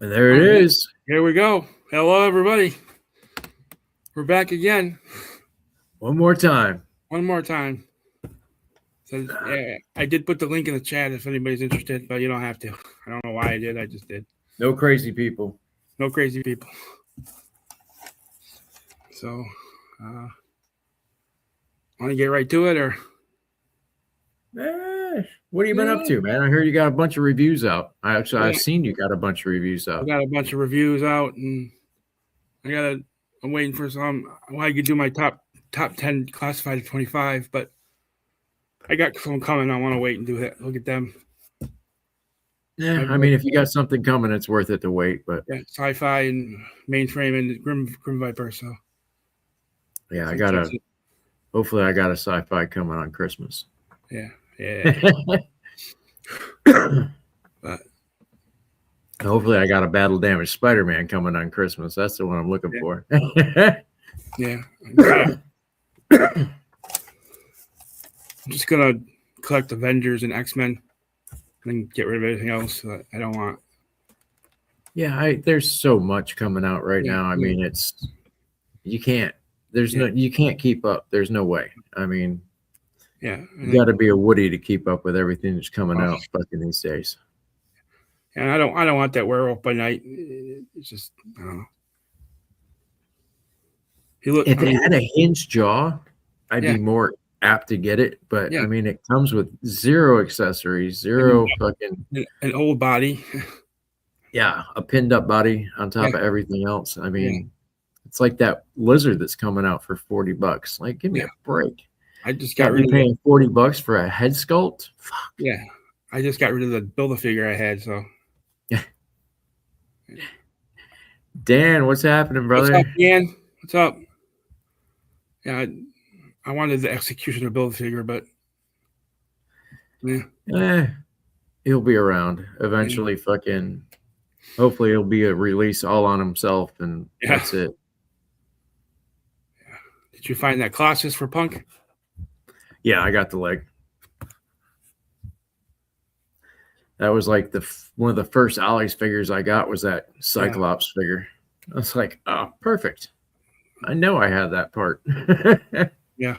And there it is. Here we go. Hello, everybody. We're back again. One more time. One more time. So, yeah, I did put the link in the chat if anybody's interested, but you don't have to. I don't know why I did. I just did. No crazy people. No crazy people. So, want to get right to it, or? What have you been up to, man? I heard you got a bunch of reviews out. I've seen you got a bunch of reviews out. I got a bunch of reviews out, and I'm waiting for some. I could do my top 10 classified of 25, but I got some coming. I want to wait and do it. Look at them. Yeah, I mean, if you got something coming, it's worth it to wait. But yeah, sci-fi and mainframe and Grim Viper. So yeah, hopefully I got a sci-fi coming on Christmas. Yeah. But hopefully I got a battle damaged Spider-Man coming on Christmas. That's the one I'm looking for. Yeah. I'm just gonna collect Avengers and X-Men and get rid of everything else that I don't want. Yeah, there's so much coming out right now. I mean, you can't keep up. There's no way. I mean, you got to be a Woody to keep up with everything that's coming out fucking these days. And I don't want that Werewolf by Night. It's just, I don't know. If it had a hinged jaw, I'd be more apt to get it. But I mean, it comes with zero accessories, zero fucking an old body. Yeah, a pinned up body on top of everything else. I mean, it's like that lizard that's coming out for $40. Like, give me a break. I just got rid of paying $40 for a head sculpt. Fuck. Yeah, I just got rid of the Build-A-Figure I had. So, Dan, what's happening, brother? What's up, Dan? What's up? Yeah, I wanted the Executioner Build-A-Figure, but he'll be around eventually. Fucking, hopefully, he'll be a release all on himself, and that's it. Yeah. Did you find that Colossus for Punk? Yeah, I got the leg. That was like one of the first Ollie's figures I got was that Cyclops figure. I was like, oh, perfect. I know I had that part. Yeah.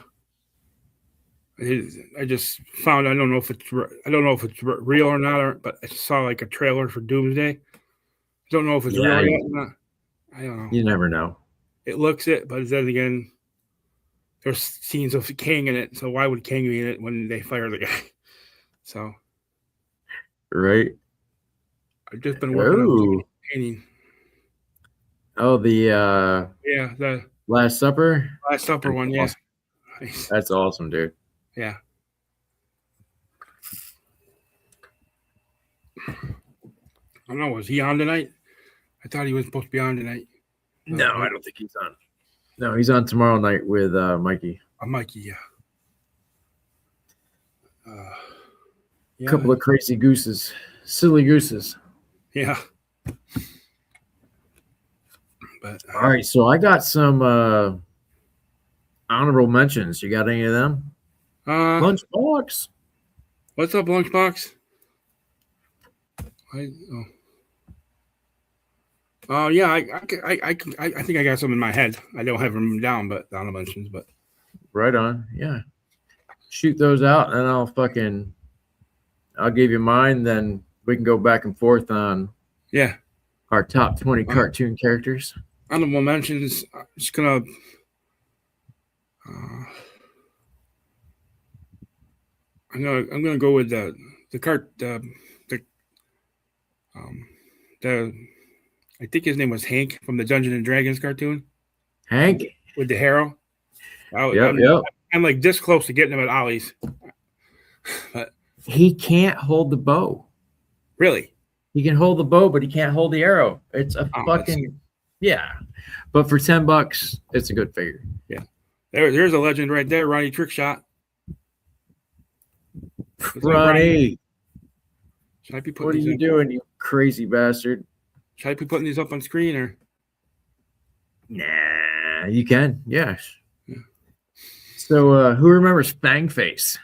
I just found I don't know if it's real or not, but I saw like a trailer for Doomsday. I don't know if it's real yet or not. I don't know. You never know. It looks it, but then again, there's scenes of King in it, so why would King be in it when they fire the guy? So, right. I've just been working on painting. Oh, the Last Supper. Last Supper one, yeah. Nice. That's awesome, dude. Yeah. I don't know. Was he on tonight? I thought he was supposed to be on tonight. No, I don't think he's on. No, he's on tomorrow night with Mikey. Mikey, yeah. A couple of crazy gooses, silly gooses. Yeah. But all right, so I got some honorable mentions. You got any of them? Lunchbox. What's up, Lunchbox? Oh yeah, I think I got some in my head. I don't have them down, but honorable mentions. But right on, yeah. Shoot those out, and I'll give you mine. Then we can go back and forth on our top 20 cartoon characters. Honorable mentions. I'm just gonna. I'm gonna go with the I think his name was Hank from the Dungeons and Dragons cartoon. Hank with the harrow. Yep. I'm like this close to getting him at Ollie's. But he can't hold the bow. Really? He can hold the bow, but he can't hold the arrow. It's a fucking But for $10, it's a good figure. Yeah. There's a legend right there, Ronnie Trickshot. Ronnie. What are you doing, you crazy bastard? Should I be putting these up on screen or? Nah, you can. Yes. Yeah. So, who remembers Fangface?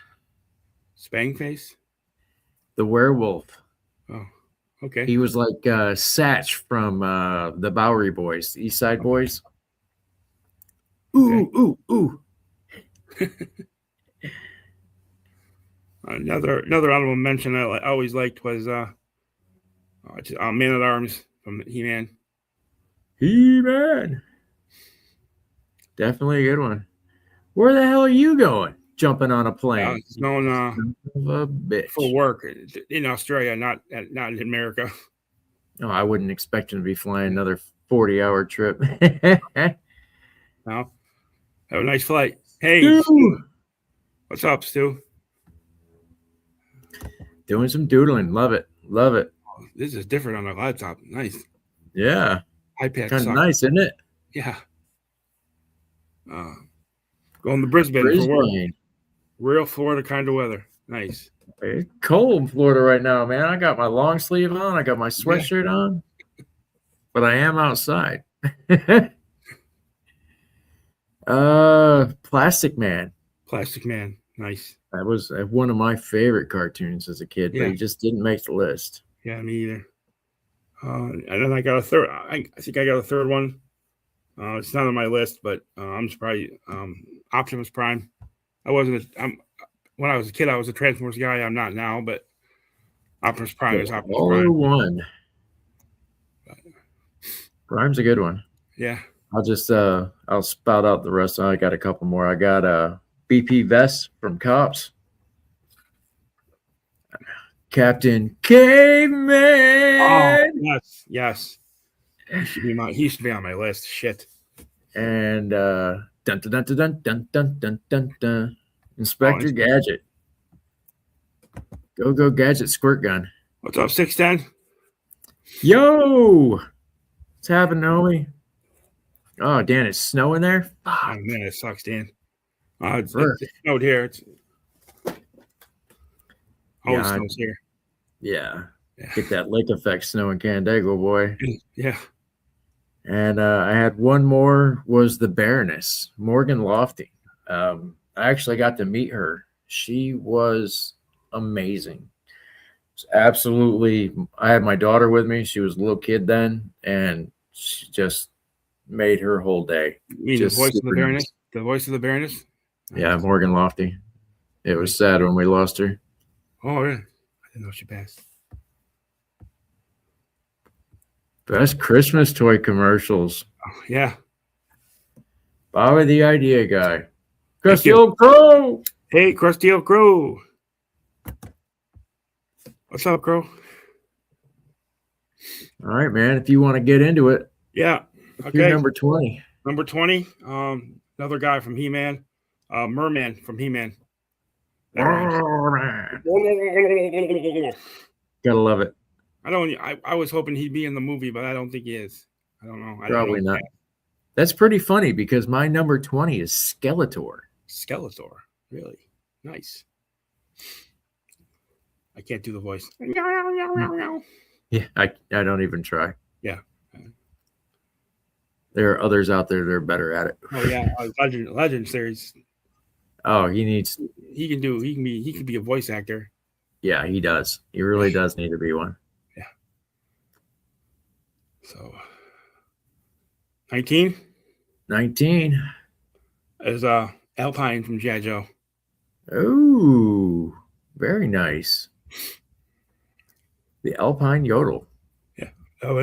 Spangface? The werewolf. Oh, Okay. He was like Satch from the Bowery Boys, East Side Boys. Ooh, ooh, ooh. Another honorable mention I always liked was Man at Arms from He-Man. He-Man. Definitely a good one. Where the hell are you going? Jumping on a plane? It's going a bitch. For work in Australia, not in America. Oh, I wouldn't expect him to be flying another 40-hour trip. No. Have a nice flight. Hey, Stu. What's up, Stu? Doing some doodling. Love it. Love it. Oh, this is different on a laptop. Nice. Yeah. iPad kind of nice, isn't it? Yeah. Going to Brisbane for work. Real Florida kind of weather. Nice. It's cold in Florida right now, man. I got my long sleeve on. I got my sweatshirt on. But I am outside. Plastic Man. Plastic Man. Nice. That was one of my favorite cartoons as a kid, but he just didn't make the list. Yeah, me either. And then I got a third. I think I got a third one. It's not on my list, but I'm surprised. Optimus Prime. When I was a kid, I was a Transformers guy. I'm not now, but Optimus Prime is Optimus Prime. One. Prime's a good one. Yeah. I'll just I'll spout out the rest. I got a couple more. I got BP Vest from Cops. Captain Caveman. Oh, yes. He used to be on my list. Shit. And dun dun dun dun dun dun dun dun dun. Inspector Gadget. Go Gadget Squirt Gun. What's up, 610? Yo, what's happening, homie? Oh, Dan, it's snowing there. Oh man, it sucks, Dan. It snowed here. It's always snows here. Yeah. Get that lake effect snow in Canandaigua, boy. Yeah. And I had one more, was the Baroness, Morgan Lofty. I actually got to meet her. She was amazing. Absolutely. I had my daughter with me. She was a little kid then, and she just made her whole day. You mean the voice of the Baroness? The voice of the Baroness? Yeah, Morgan Lofty. It was sad when we lost her. Oh, really? I didn't know she passed. Best Christmas toy commercials. Oh, yeah. Bobby the Idea Guy. Krusty Old Crow. Hey, Krusty Old Crow. What's up, Crow? All right, man. If you want to get into it. Yeah. Okay. You're number 20. Number 20. Another guy from He-Man. Merman from He-Man. Gotta love it. I was hoping he'd be in the movie, but I don't think he is. I don't know. Probably not. That's pretty funny because my number 20 is Skeletor. Skeletor. Really? Nice. I can't do the voice. Yeah, I don't even try. Yeah. There are others out there that are better at it. Oh yeah, Legend series. Oh, he can be a voice actor. Yeah, he does. He really does need to be one. Yeah. So 19 is Alpine from G.I. Joe. Oh, very nice. The Alpine Yodel. Yeah. Oh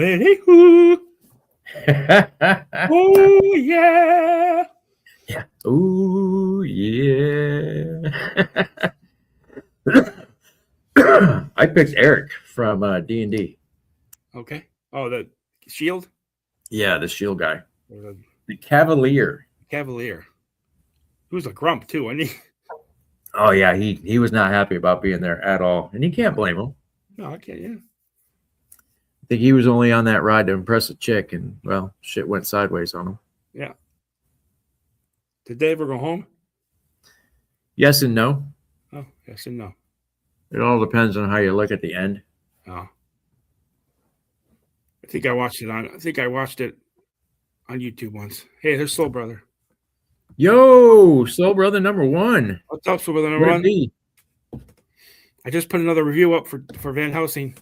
yeah. Yeah. Oh yeah. I picked Eric from D&D. Okay. Oh, the Shield? Yeah, the Shield guy. The Cavalier. Cavalier. He was a grump too, wasn't he? Oh yeah, he was not happy about being there at all. And you can't blame him. No, I can't, yeah. I think he was only on that ride to impress a chick, and well, shit went sideways on him. Yeah. Did they ever go home? Yes and no. Oh, yes and no. It all depends on how you look at the end. Oh. I think I watched it on YouTube once. Hey, there's Soul Brother. Yo, Soul Brother number 1. What's up, Soul Brother number 1? I just put another review up for Van Helsing.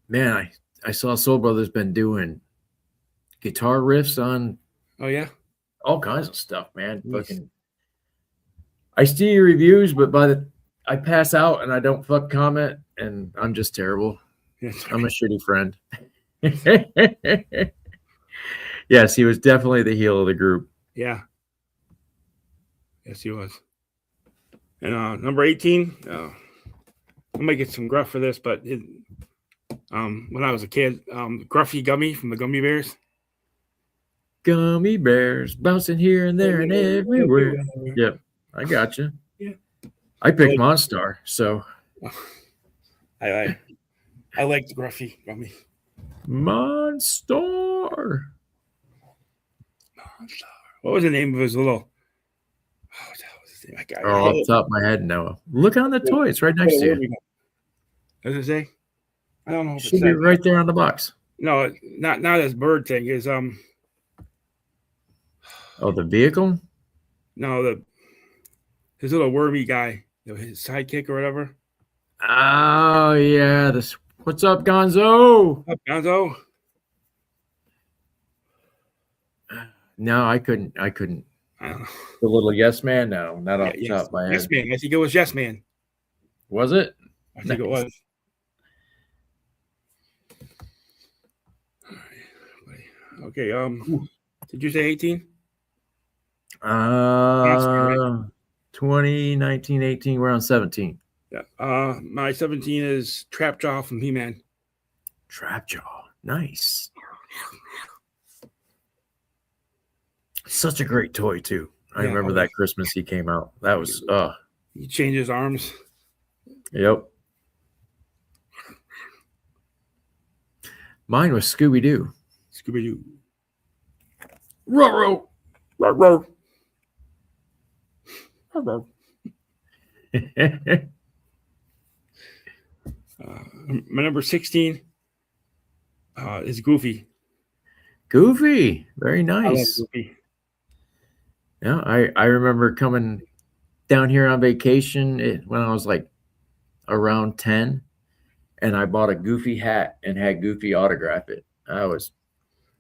Man, I saw Soul Brothers been doing guitar riffs on Oh yeah, all kinds of stuff, man. nice. Fucking, I see your reviews, but I pass out and I don't fuck comment, and I'm just terrible. I'm a shitty friend. Yes, he was definitely the heel of the group. Yeah. Yes, he was. And number 18, I might get some gruff for this, but when I was a kid, Gruffy Gummy from the Gummy Bears. Gummy bears bouncing here and there and everywhere. Yep, I got you. Yeah, I picked Monstar, so I liked Gruffy Gummy. Monstar. What was the name of his little? Oh, off the top of my head, no. Look on the toy; it's right next to you. Does it say? I don't know. If should be right there on the box. No, not this bird thing. Is Oh, the vehicle? No, his little wormy guy, his sidekick or whatever. Oh yeah, this. What's up, Gonzo? What's up, Gonzo? No, I couldn't. I don't know. The little Yes Man? No, not off the top of my head. Yes Man. I think it was Yes Man. Was it? I think it was. Okay. Did you say 18? 2019, 18. We're on 17. Yeah. My 17 is Trapjaw from He-Man. Trapjaw. Nice. Such a great toy, too. I remember that Christmas he came out. That was, He changed his arms. Yep. Mine was Scooby-Doo. Scooby-Doo. Ruh-roh. Ruh-roh. My number 16 is Goofy. Goofy. Very nice. I love Goofy. Yeah, I remember coming down here on vacation when I was like around 10, and I bought a Goofy hat and had Goofy autograph it. I was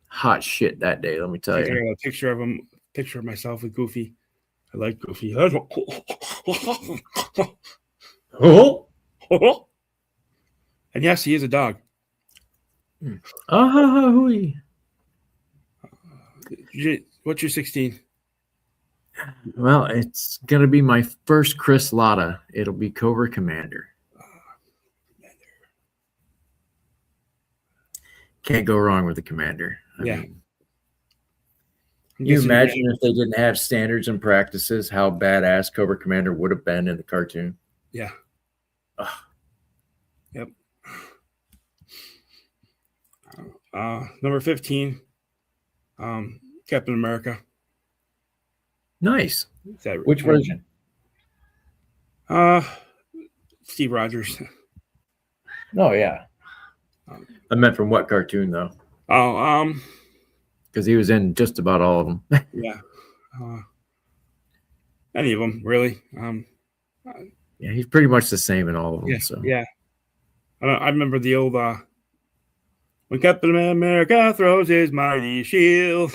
hot shit that day, let me tell you. I got a picture of him, picture of myself with Goofy. I like Goofy. Oh. And yes, he is a dog. What's your 16? Well, it's going to be my first Chris Latta. It'll be Cobra Commander. Can't go wrong with the Commander. I mean, can you imagine if they didn't have standards and practices, how badass Cobra Commander would have been in the cartoon? Yeah. Yep. Number 15, Captain America. Nice. Which version? Steve Rogers. Oh yeah. I meant from what cartoon though? Oh, because he was in just about all of them. Yeah. Any of them really. Yeah, he's pretty much the same in all of them. Yeah. So yeah. I remember the old when Captain America throws his mighty shield.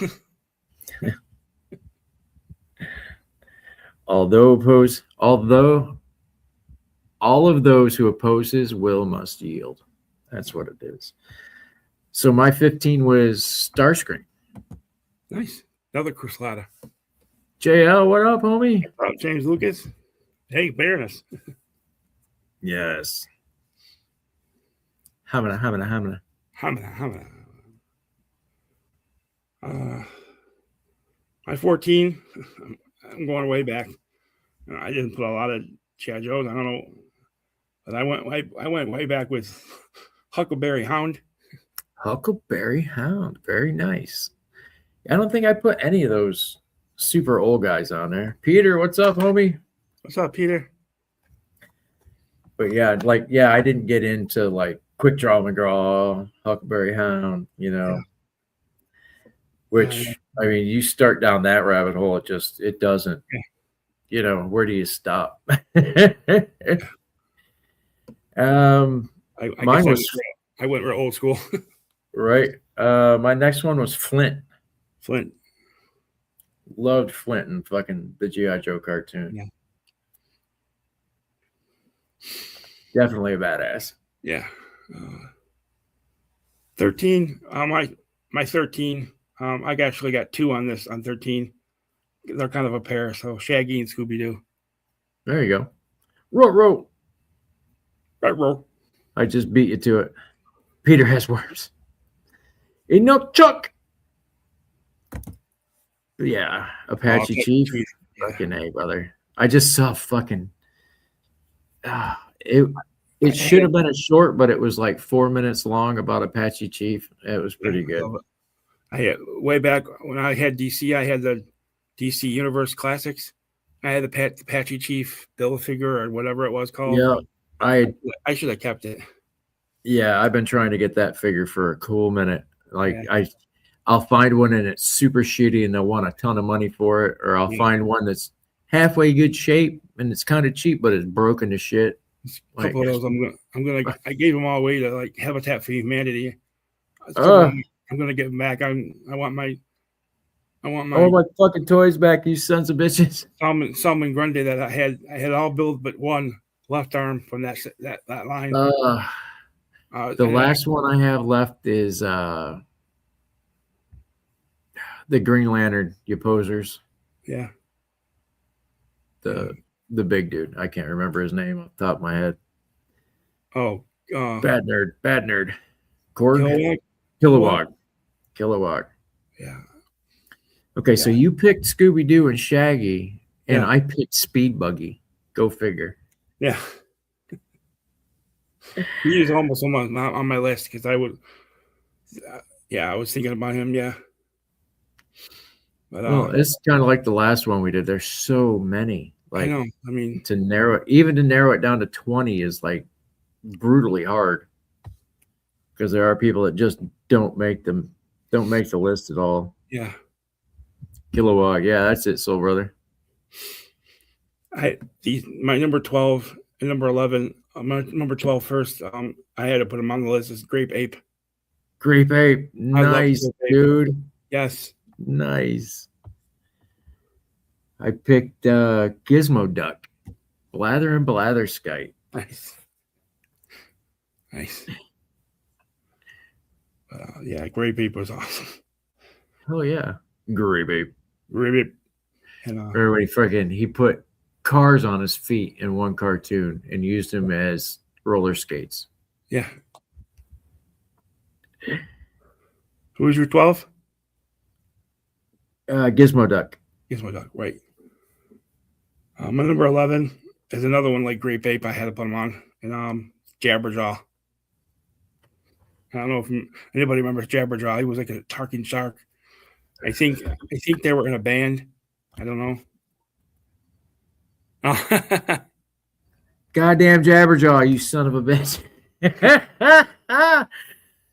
Although all of those who oppose his will must yield. That's what it is. So my 15 was Starscream. Nice. Another Chris Latta. JL, what up, homie? What's up, James Lucas? Hey, Baroness. Yes. Hamina. My 14, I'm going way back. I didn't put a lot of Chad Joes. I don't know, but I went way back with Huckleberry Hound. Huckleberry Hound, very nice. I don't think I put any of those super old guys on there. Peter, what's up, homie? What's up, Peter? But yeah, I didn't get into like Quick Draw McGraw, Huckleberry Hound, which I mean, you start down that rabbit hole, it doesn't. Where do you stop? Mine was I went real old school. Right. My next one was Flint. Flint. Loved Flint and fucking the G.I. Joe cartoon. Yeah. Definitely a badass. Yeah. 13. My 13. I actually got 2 on this on 13. They're kind of a pair. So Shaggy and Scooby Doo. There you go. Row. Right. I just beat you to it. Peter has worms. Enough Chuck. Yeah, Apache Chief. Fucking A, brother. I just saw fucking. It should have been a short, but it was like 4 minutes long about Apache Chief. It was pretty good. I had way back when I had DC. I had the DC Universe Classics. I had the Apache Chief Bill figure or whatever it was called. Yeah, I should have kept it. Yeah, I've been trying to get that figure for a cool minute. Like I'll find one and it's super shitty and they'll want a ton of money for it, or I'll find one that's halfway good shape and it's kind of cheap, but it's broken to shit. A couple of those I gave them all away to like Habitat for Humanity. I'm gonna give them back. I want my all my fucking toys back, you sons of bitches. Salmon Grundy that I had all built but one left arm from that line. The last one I have left is the Green Lantern, you posers. Yeah. The big dude. I can't remember his name off the top of my head. Oh, bad nerd. Kilowog. Yeah. Okay, so you picked Scooby Doo and Shaggy, and I picked Speed Buggy. Go figure. Yeah. He is almost on my list because I would. I was thinking about him. Yeah. But, well, it's kind of like the last one we did. There's so many. Like, I know. I mean, to narrow it down to 20 is like brutally hard because there are people that just don't make the list at all. Yeah. Kilowog. Yeah, that's it, soul brother. My number 12 and number 11. My number 12 first. I had to put him on the list. Is Grape Ape. Grape Ape. Nice, dude. Yes. Nice. I picked Gizmo Duck. Blather and Blatherskite. Nice. Grape Ape was awesome. Oh yeah. Grape Ape. And, everybody he put cars on his feet in one cartoon and used them as roller skates. Yeah. Who was your 12? Gizmo Duck. Gizmo Duck, right. My number 11 is another one like Grape Ape. I had to put him on. And Jabberjaw. I don't know if anybody remembers Jabberjaw. He was like a talking shark. I think they were in a band. I don't know. Goddamn Jabberjaw, you son of a bitch.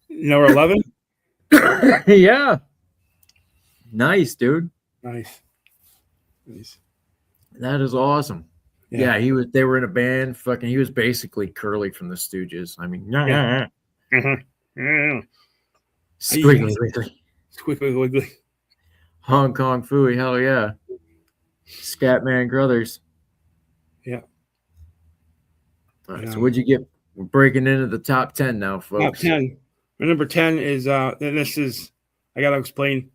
Number 11? Yeah. Nice, dude. Nice. That is awesome. Yeah, they were in a band. Fucking, he was basically Curly from the Stooges. I mean, Squiggly Wiggly. Hong Kong Phooey, hell yeah. Scatman Crothers. Yeah. All right, so what'd you get? We're breaking into the top 10 now, folks. Top 10. My number 10 is, and this is, I got to explain,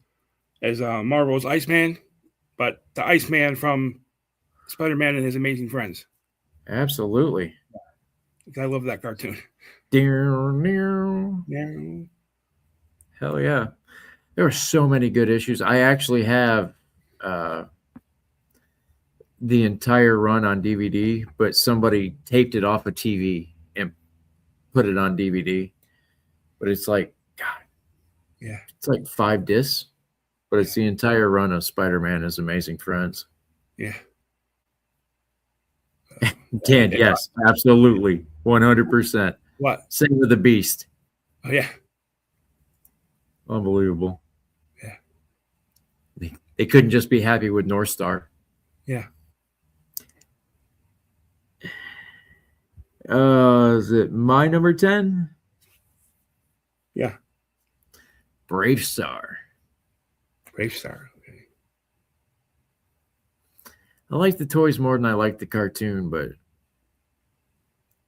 is Marvel's Iceman, but the Iceman from Spider-Man and His Amazing Friends. Absolutely. I love that cartoon. Hell yeah. There were so many good issues. I actually have the entire run on DVD, but somebody taped it off a TV and put it on DVD. But it's like, God. Yeah. It's like 5 discs, but it's the entire run of Spider-Man and His Amazing Friends. Yeah. Dan, yes, absolutely. 100%. What? Same with the Beast. Oh, yeah. Unbelievable. Yeah. They couldn't just be happy with North Star. Yeah. Is it my number 10? Yeah. Brave Star. Brave Star. Okay. I like the toys more than I like the cartoon, but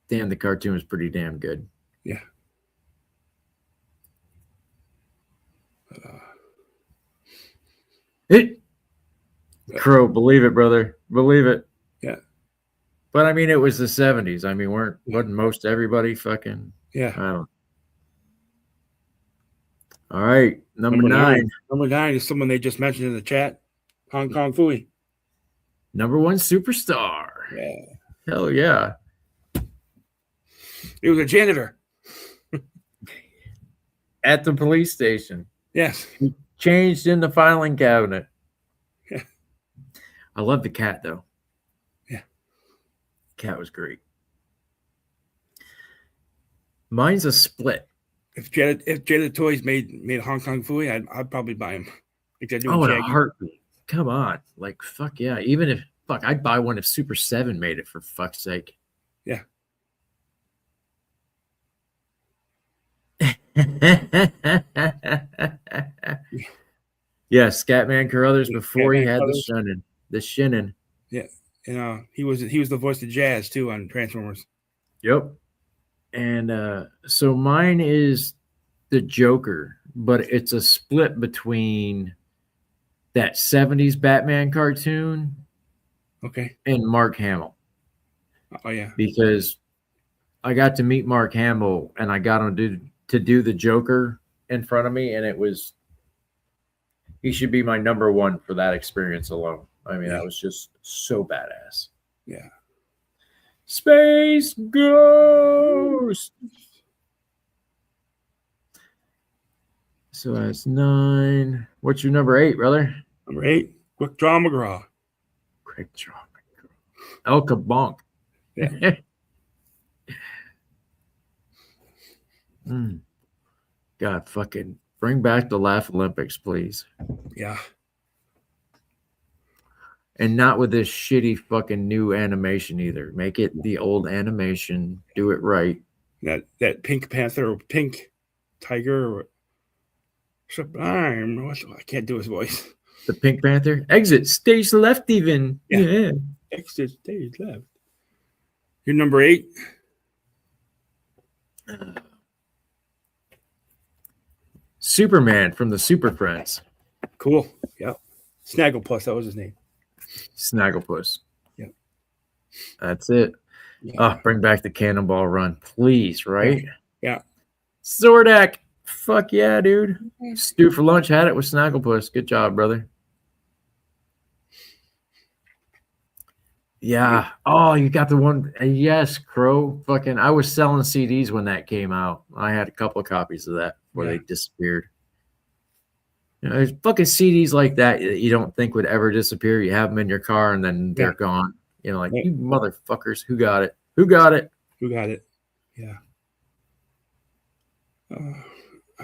damn, the cartoon was pretty damn good. Yeah. Crow, believe it, brother. Believe it. Yeah. But I mean, it was the 70s. I mean, wasn't most everybody fucking? Yeah. I don't. All right, number 9. Number 9 is someone they just mentioned in the chat. Hong Kong Phooey. Number 1 superstar. Yeah. Hell yeah. He was a janitor. At the police station. Yes. He changed in the filing cabinet. Yeah. I love the cat, though. Yeah. Cat was great. Mine's a split. If Jada Toys made Hong Kong Phooey, I'd probably buy him. Like they're doing in a Shaggy. heartbeat. Come on. Like, fuck yeah. Even if, I'd buy one if Super 7 made it, for fuck's sake. Yeah. Yeah, Scatman Carruthers before he had the Shinnin. Yeah. And he was the voice of Jazz too on Transformers. Yep. And so mine is the Joker, but it's a split between that 70s Batman cartoon, okay, and Mark Hamill. Oh yeah. Because I got to meet Mark Hamill and I got him to do the Joker in front of me, and he should be my number 1 for that experience alone. I mean, that was just so badass. Yeah. Space Ghost. So that's 9. What's your number 8, brother? Number 8, Quick Draw McGraw. Quick Draw McGraw. El Kabonk. Yeah. God, fucking bring back the Laugh Olympics, please. Yeah. And not with this shitty fucking new animation either. Make it the old animation. Do it right. That Pink Panther or Pink Tiger or Sublime. I can't do his voice. The Pink Panther. Exit stage left even. Yeah. Exit stage left. Your number 8. Superman from the Super Friends. Cool. Yeah. Snagglepuss, that was his name. Snagglepuss. Yeah. That's it. Yeah. Bring back the Cannonball Run, please, right? Yeah. Zordak. Fuck yeah, dude. Stew for lunch had it with Snagglepuss. Good job, brother. Yeah. Oh, you got the one. Yes, Crow. Fucking, I was selling CDs when that came out. I had a couple of copies of that before they disappeared. You know, there's fucking CDs like that you don't think would ever disappear. You have them in your car and then they're gone. You know, like, you motherfuckers, who got it? Who got it? Who got it? Yeah.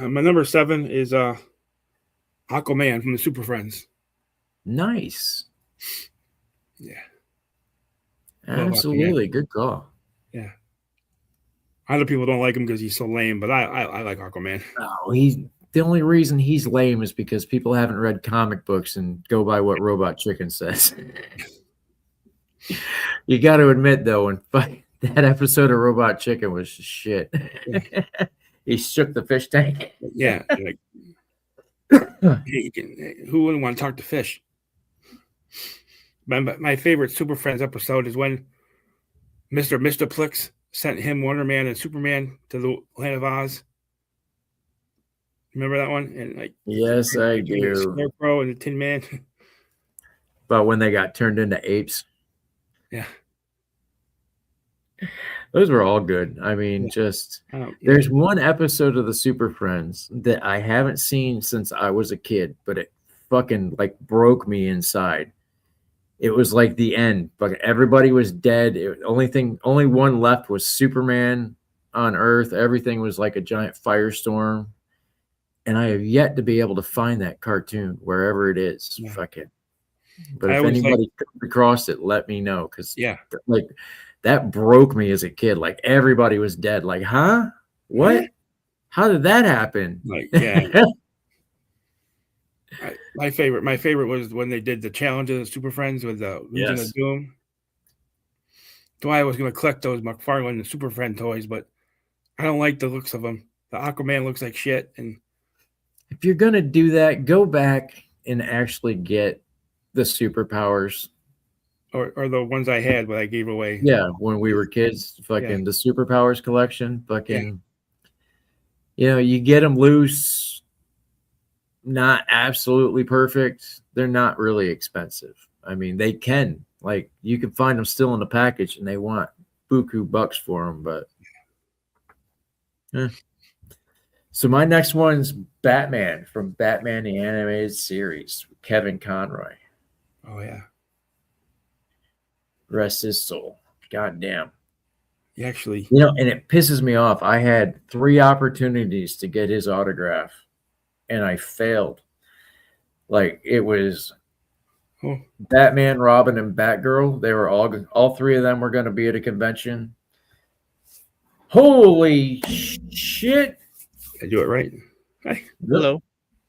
My number 7 is Aquaman from the Super Friends. Nice. Yeah. Absolutely. Good call. Yeah. Other people don't like him because he's so lame, but I like Aquaman. Oh, the only reason he's lame is because people haven't read comic books and go by what Robot Chicken says. You got to admit, though, when that episode of Robot Chicken was shit. Yeah. He shook the fish tank. Yeah. Like, who wouldn't want to talk to fish? My favorite Super Friends episode is when Mr. Plix sent him, Wonder Man, and Superman to the land of Oz. Remember that one? And like, yes, I do. Scarecrow and the Tin Man. But when they got turned into apes. Yeah. Those were all good. I mean, there's one episode of the Super Friends that I haven't seen since I was a kid, but it fucking like broke me inside. It was like the end, but everybody was dead. Only one left was Superman on Earth. Everything was like a giant firestorm. And I have yet to be able to find that cartoon wherever it is. Yeah. Fuck it. But if anybody comes across it, let me know. Because that broke me as a kid. Like everybody was dead. Like, huh? What? How did that happen? Like, yeah. My favorite was when they did the challenge of the Super Friends with the Legion of Doom. So I was going to collect those McFarlane and Super Friend toys, but I don't like the looks of them. The Aquaman looks like shit. And if you're going to do that, go back and actually get the superpowers. Or the ones I had when I gave away. Yeah, when we were kids, fucking the superpowers collection, fucking, you get them loose, not absolutely perfect. They're not really expensive. I mean, they can, like, you can find them still in the package and they want buku bucks for them, but. So my next one's Batman from Batman the Animated Series, Kevin Conroy. Oh, yeah. Rest his soul. God damn. Actually. And it pisses me off. I had 3 opportunities to get his autograph, and I failed. Like, it was Batman, Robin, and Batgirl. They were all 3 of them were going to be at a convention. Holy shit. I do it right. Hi. Hello.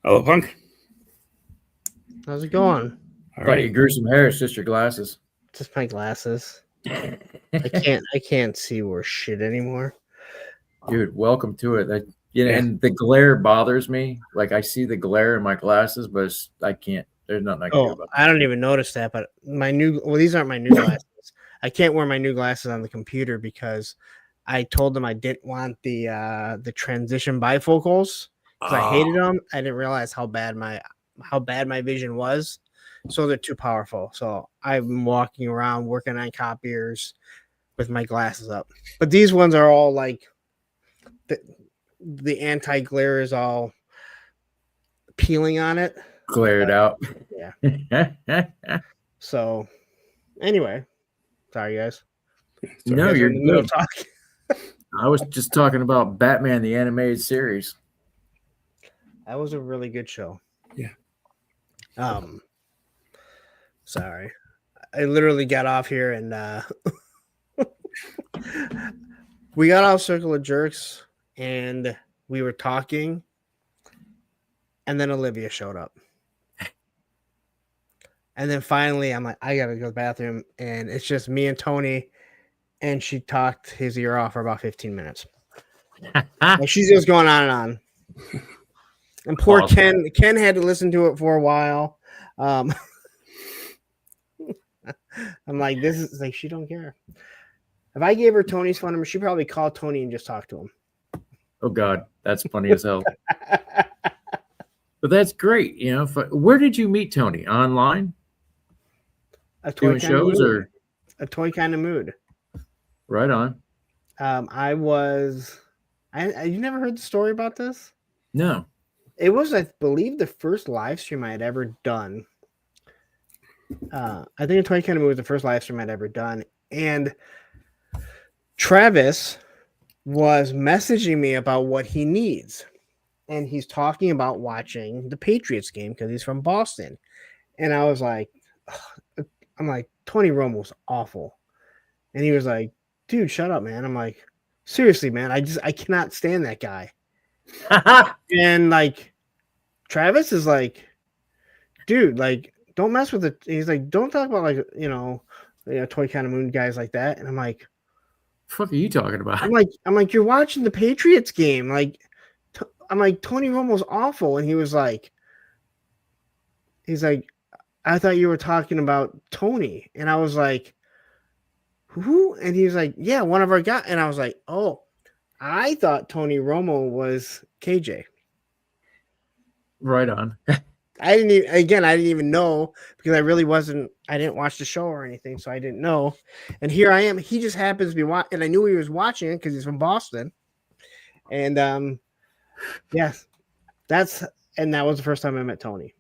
Hello, Punk. How's it going? All right. You grew some hair. It's just your glasses. Just my glasses. I can't see worth shit anymore. Dude, welcome to it. And the glare bothers me. Like, I see the glare in my glasses, but I can't. There's nothing I can do about it. I don't even notice that. But these aren't my new glasses. I can't wear my new glasses on the computer because I told them I didn't want the transition bifocals because I hated them. I didn't realize how bad my vision was. So they're too powerful. So I'm walking around working on copiers with my glasses up. But these ones are all like the anti-glare is all peeling on it. Glared out. Yeah. So anyway, sorry guys. No, you're good. I was just talking about Batman the Animated Series. That was a really good show. Yeah. Sorry. I literally got off here and we got off Circle of Jerks and we were talking and then Olivia showed up. And then finally I'm like, I gotta go to the bathroom, and it's just me and Tony, and she talked his ear off for about 15 minutes. Like, she's just going on and on. And poor Ken had to listen to it for a while. I'm like, this is like, she don't care. If I gave her Tony's phone number, she'd probably call Tony and just talk to him. Oh God, that's funny as hell. But that's great. Where did you meet Tony? Online? Doing shows or a toy kind of mood? Right on. You never heard the story about this? No. It was, I believe, the first live stream I had ever done. I think a toy kind of mood was the first live stream I'd ever done. And Travis was messaging me about what he needs. And he's talking about watching the Patriots game because he's from Boston. And I was like, I'm like, Tony Romo's awful. And he was like, dude, shut up, man. I'm like, seriously, man, I cannot stand that guy. And like, Travis is like, dude, like, don't mess with it. He's like, don't talk about like, toy kind of moon guys like that. And I'm like, what the fuck are you talking about? I'm like, you're watching the Patriots game. Like, I'm like, Tony Romo's awful. And he's like, I thought you were talking about Tony. And I was like, who? And he was like, yeah, one of our guys. And I was like, oh, I thought Tony Romo was KJ. Right on. I didn't even know because I didn't watch the show or anything. So I didn't know. And here I am. He just happens to be watching. And I knew he was watching it because he's from Boston. And yes, that was the first time I met Tony.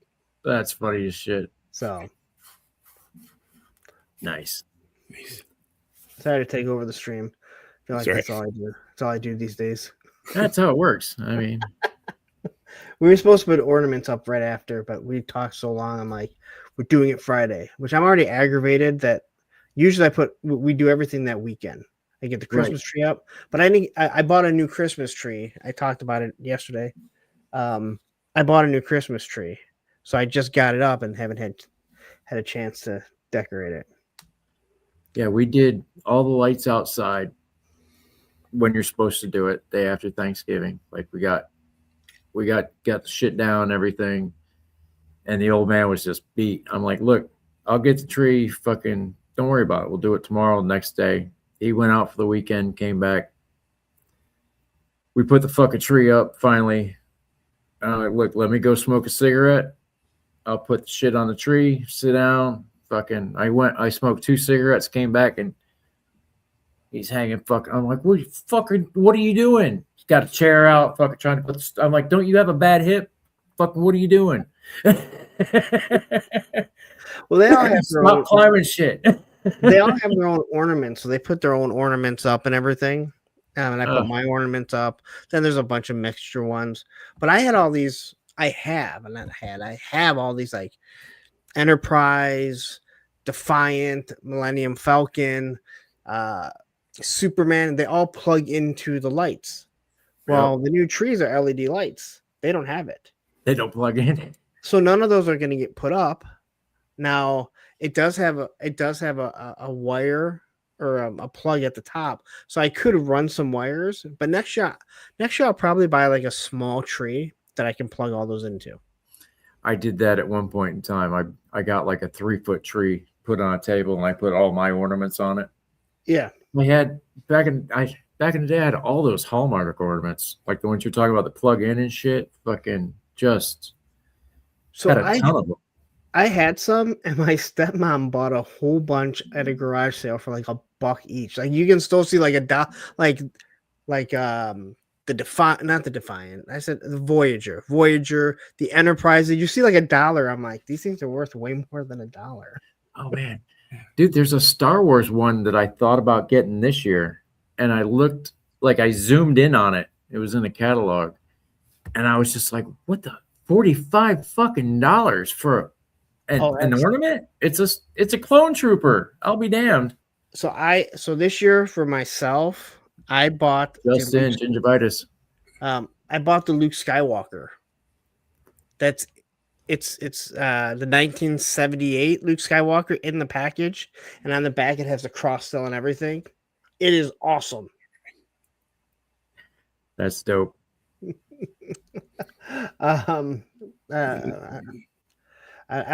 That's funny as shit. So nice. Sorry to take over the stream. I feel like that's all I do. That's all I do these days. That's how it works. I mean, we were supposed to put ornaments up right after, but we talked so long. I'm like, we're doing it Friday, which I'm already aggravated that usually we do everything that weekend. I get the Christmas tree up, but I bought a new Christmas tree. I talked about it yesterday. I bought a new Christmas tree, so I just got it up and haven't had a chance to decorate it. Yeah, we did all the lights outside when you're supposed to do it, day after Thanksgiving. Like we got the shit down and everything, and the old man was just beat. I'm like, look, I'll get the tree. Fucking don't worry about it. We'll do it tomorrow. Next day, he went out for the weekend, came back. We put the fucking tree up finally. I'm like, look, let me go smoke a cigarette. I'll put the shit on the tree, sit down. Fucking, I smoked 2 cigarettes, came back, and he's hanging fucking. I'm like, what are you doing? He's got a chair out, fucking trying to put. I'm like, don't you have a bad hip? Fucking, what are you doing? Well, they all have their own climbing shit. They all have their own ornaments, so they put their own ornaments up and everything. And I put my ornaments up. Then there's a bunch of mixture ones. But I had all these. I have all these like Enterprise, Defiant, Millennium Falcon, Superman. They all plug into the lights. Well, the new trees are LED lights. They don't have it. They don't plug in. So none of those are going to get put up. Now it does have a wire or a plug at the top, so I could run some wires. But next year I'll probably buy like a small tree that I can plug all those into. I did that at one point in time. I got like a 3-foot tree put on a table, and I put all my ornaments on it. Yeah, I had back in the day. I had all those Hallmark ornaments, like the ones you're talking about, the plug in and shit. Fucking just. So I had some, and my stepmom bought a whole bunch at a garage sale for like $1 each. Like you can still see like not the Defiant. I said the Voyager, the Enterprise. You see like $1. I'm like, these things are worth way more than $1. Oh man, dude, there's a Star Wars one that I thought about getting this year, and I looked, like I zoomed in on it. It was in the catalog, and I was just like, what the $45 fucking dollars for an ornament? It's a clone trooper. I'll be damned. So this year for myself, I bought gingivitis. I bought the Luke Skywalker. It's the 1978 Luke Skywalker in the package, and on the back it has the cross still and everything. It is awesome. That's dope. I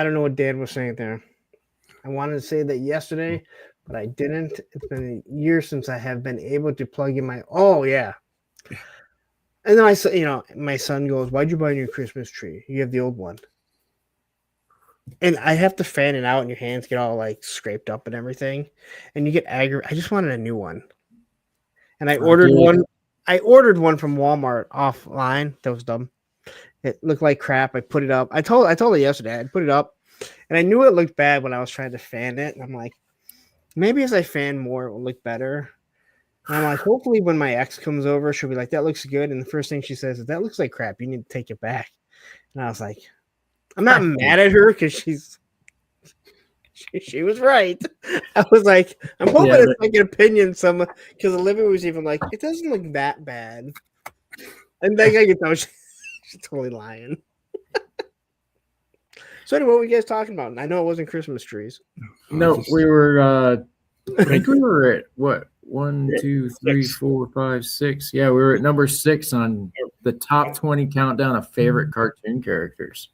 don't know what Dan was saying there. I wanted to say that yesterday, but I didn't. It's been a year since I have been able to plug in my. Oh yeah. And then my son goes, "Why'd you buy a new Christmas tree? You have the old one." And I have to fan it out, and your hands get all like scraped up and everything, and you get aggravated. I just wanted a new one, and I ordered one. I ordered one from Walmart offline. That was dumb. It looked like crap. I put it up. I told her yesterday. I put it up, and I knew it looked bad when I was trying to fan it. And I'm like, maybe as I fan more, it will look better. And I'm like, hopefully when my ex comes over, she'll be like, that looks good. And the first thing she says is, that looks like crap. You need to take it back. And I was like, I'm not mad at her because she was right. I was like, I'm hoping it's like an opinion. Because Olivia was even like, it doesn't look that bad. And then I get those. She's totally lying. So anyway, what were you guys talking about? I know it wasn't Christmas trees. No, we were. I think we were at what? 1, 2, 3, 4, 5, 6. Yeah, we were at number 6 on the top 20 countdown of favorite cartoon characters.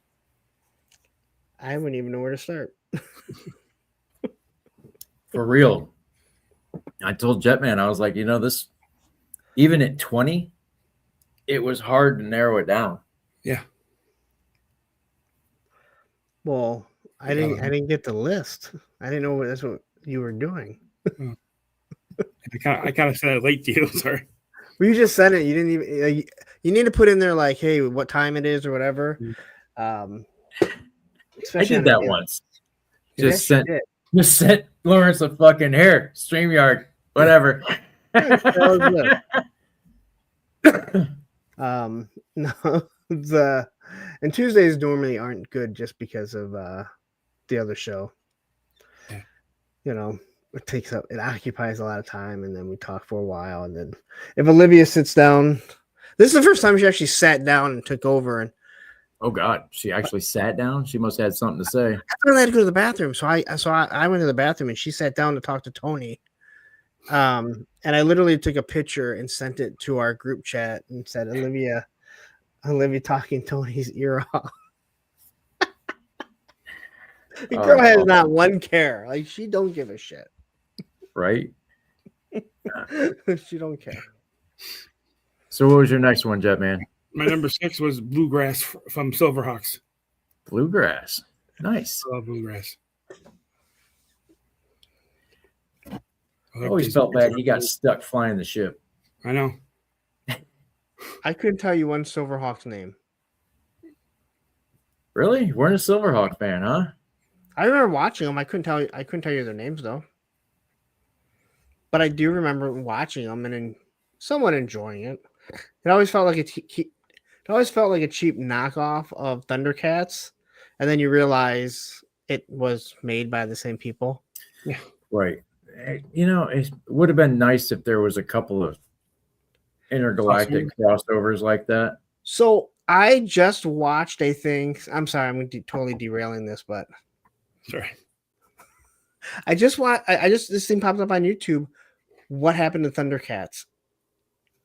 I wouldn't even know where to start. For real. I told Jetman, I was like, this, even at 20, it was hard to narrow it down. Yeah. Well, I didn't get the list. I didn't know that's what you were doing. I kind of said it late to you. Sorry. Well, you just said it. You didn't even. You need to put in there like, hey, what time it is or whatever. I did that once. Just sent Lawrence a fucking hair, StreamYard, whatever. No, and Tuesdays normally aren't good just because of the other show. Yeah. it occupies a lot of time, and then we talk for a while, and then if Olivia sits down, this is the first time she actually sat down and took over. And oh God, she actually sat down. She must have had something to say. I had to go to the bathroom, so I went to the bathroom, and she sat down to talk to Tony. And I literally took a picture and sent it to our group chat and said, Olivia talking Tony's ear off. The girl has not one care. Like, she don't give a shit. Right? She don't care. So what was your next one, Jetman? My number 6 was Bluegrass from Silverhawks. Bluegrass. Nice. I love Bluegrass. I always felt bad he got stuck flying the ship. I know. I couldn't tell you one Silverhawk's name. Really? You weren't a Silverhawk fan, huh? I remember watching them. I couldn't tell you their names though. But I do remember watching them and somewhat enjoying it. It always felt like a cheap knockoff of Thundercats, and then you realize it was made by the same people. Yeah, right. You know, it would have been nice if there was a couple of intergalactic crossovers like that. So I just watched a thing. I'm sorry, I'm totally derailing this, but sorry. I just this thing popped up on YouTube. What happened to Thundercats?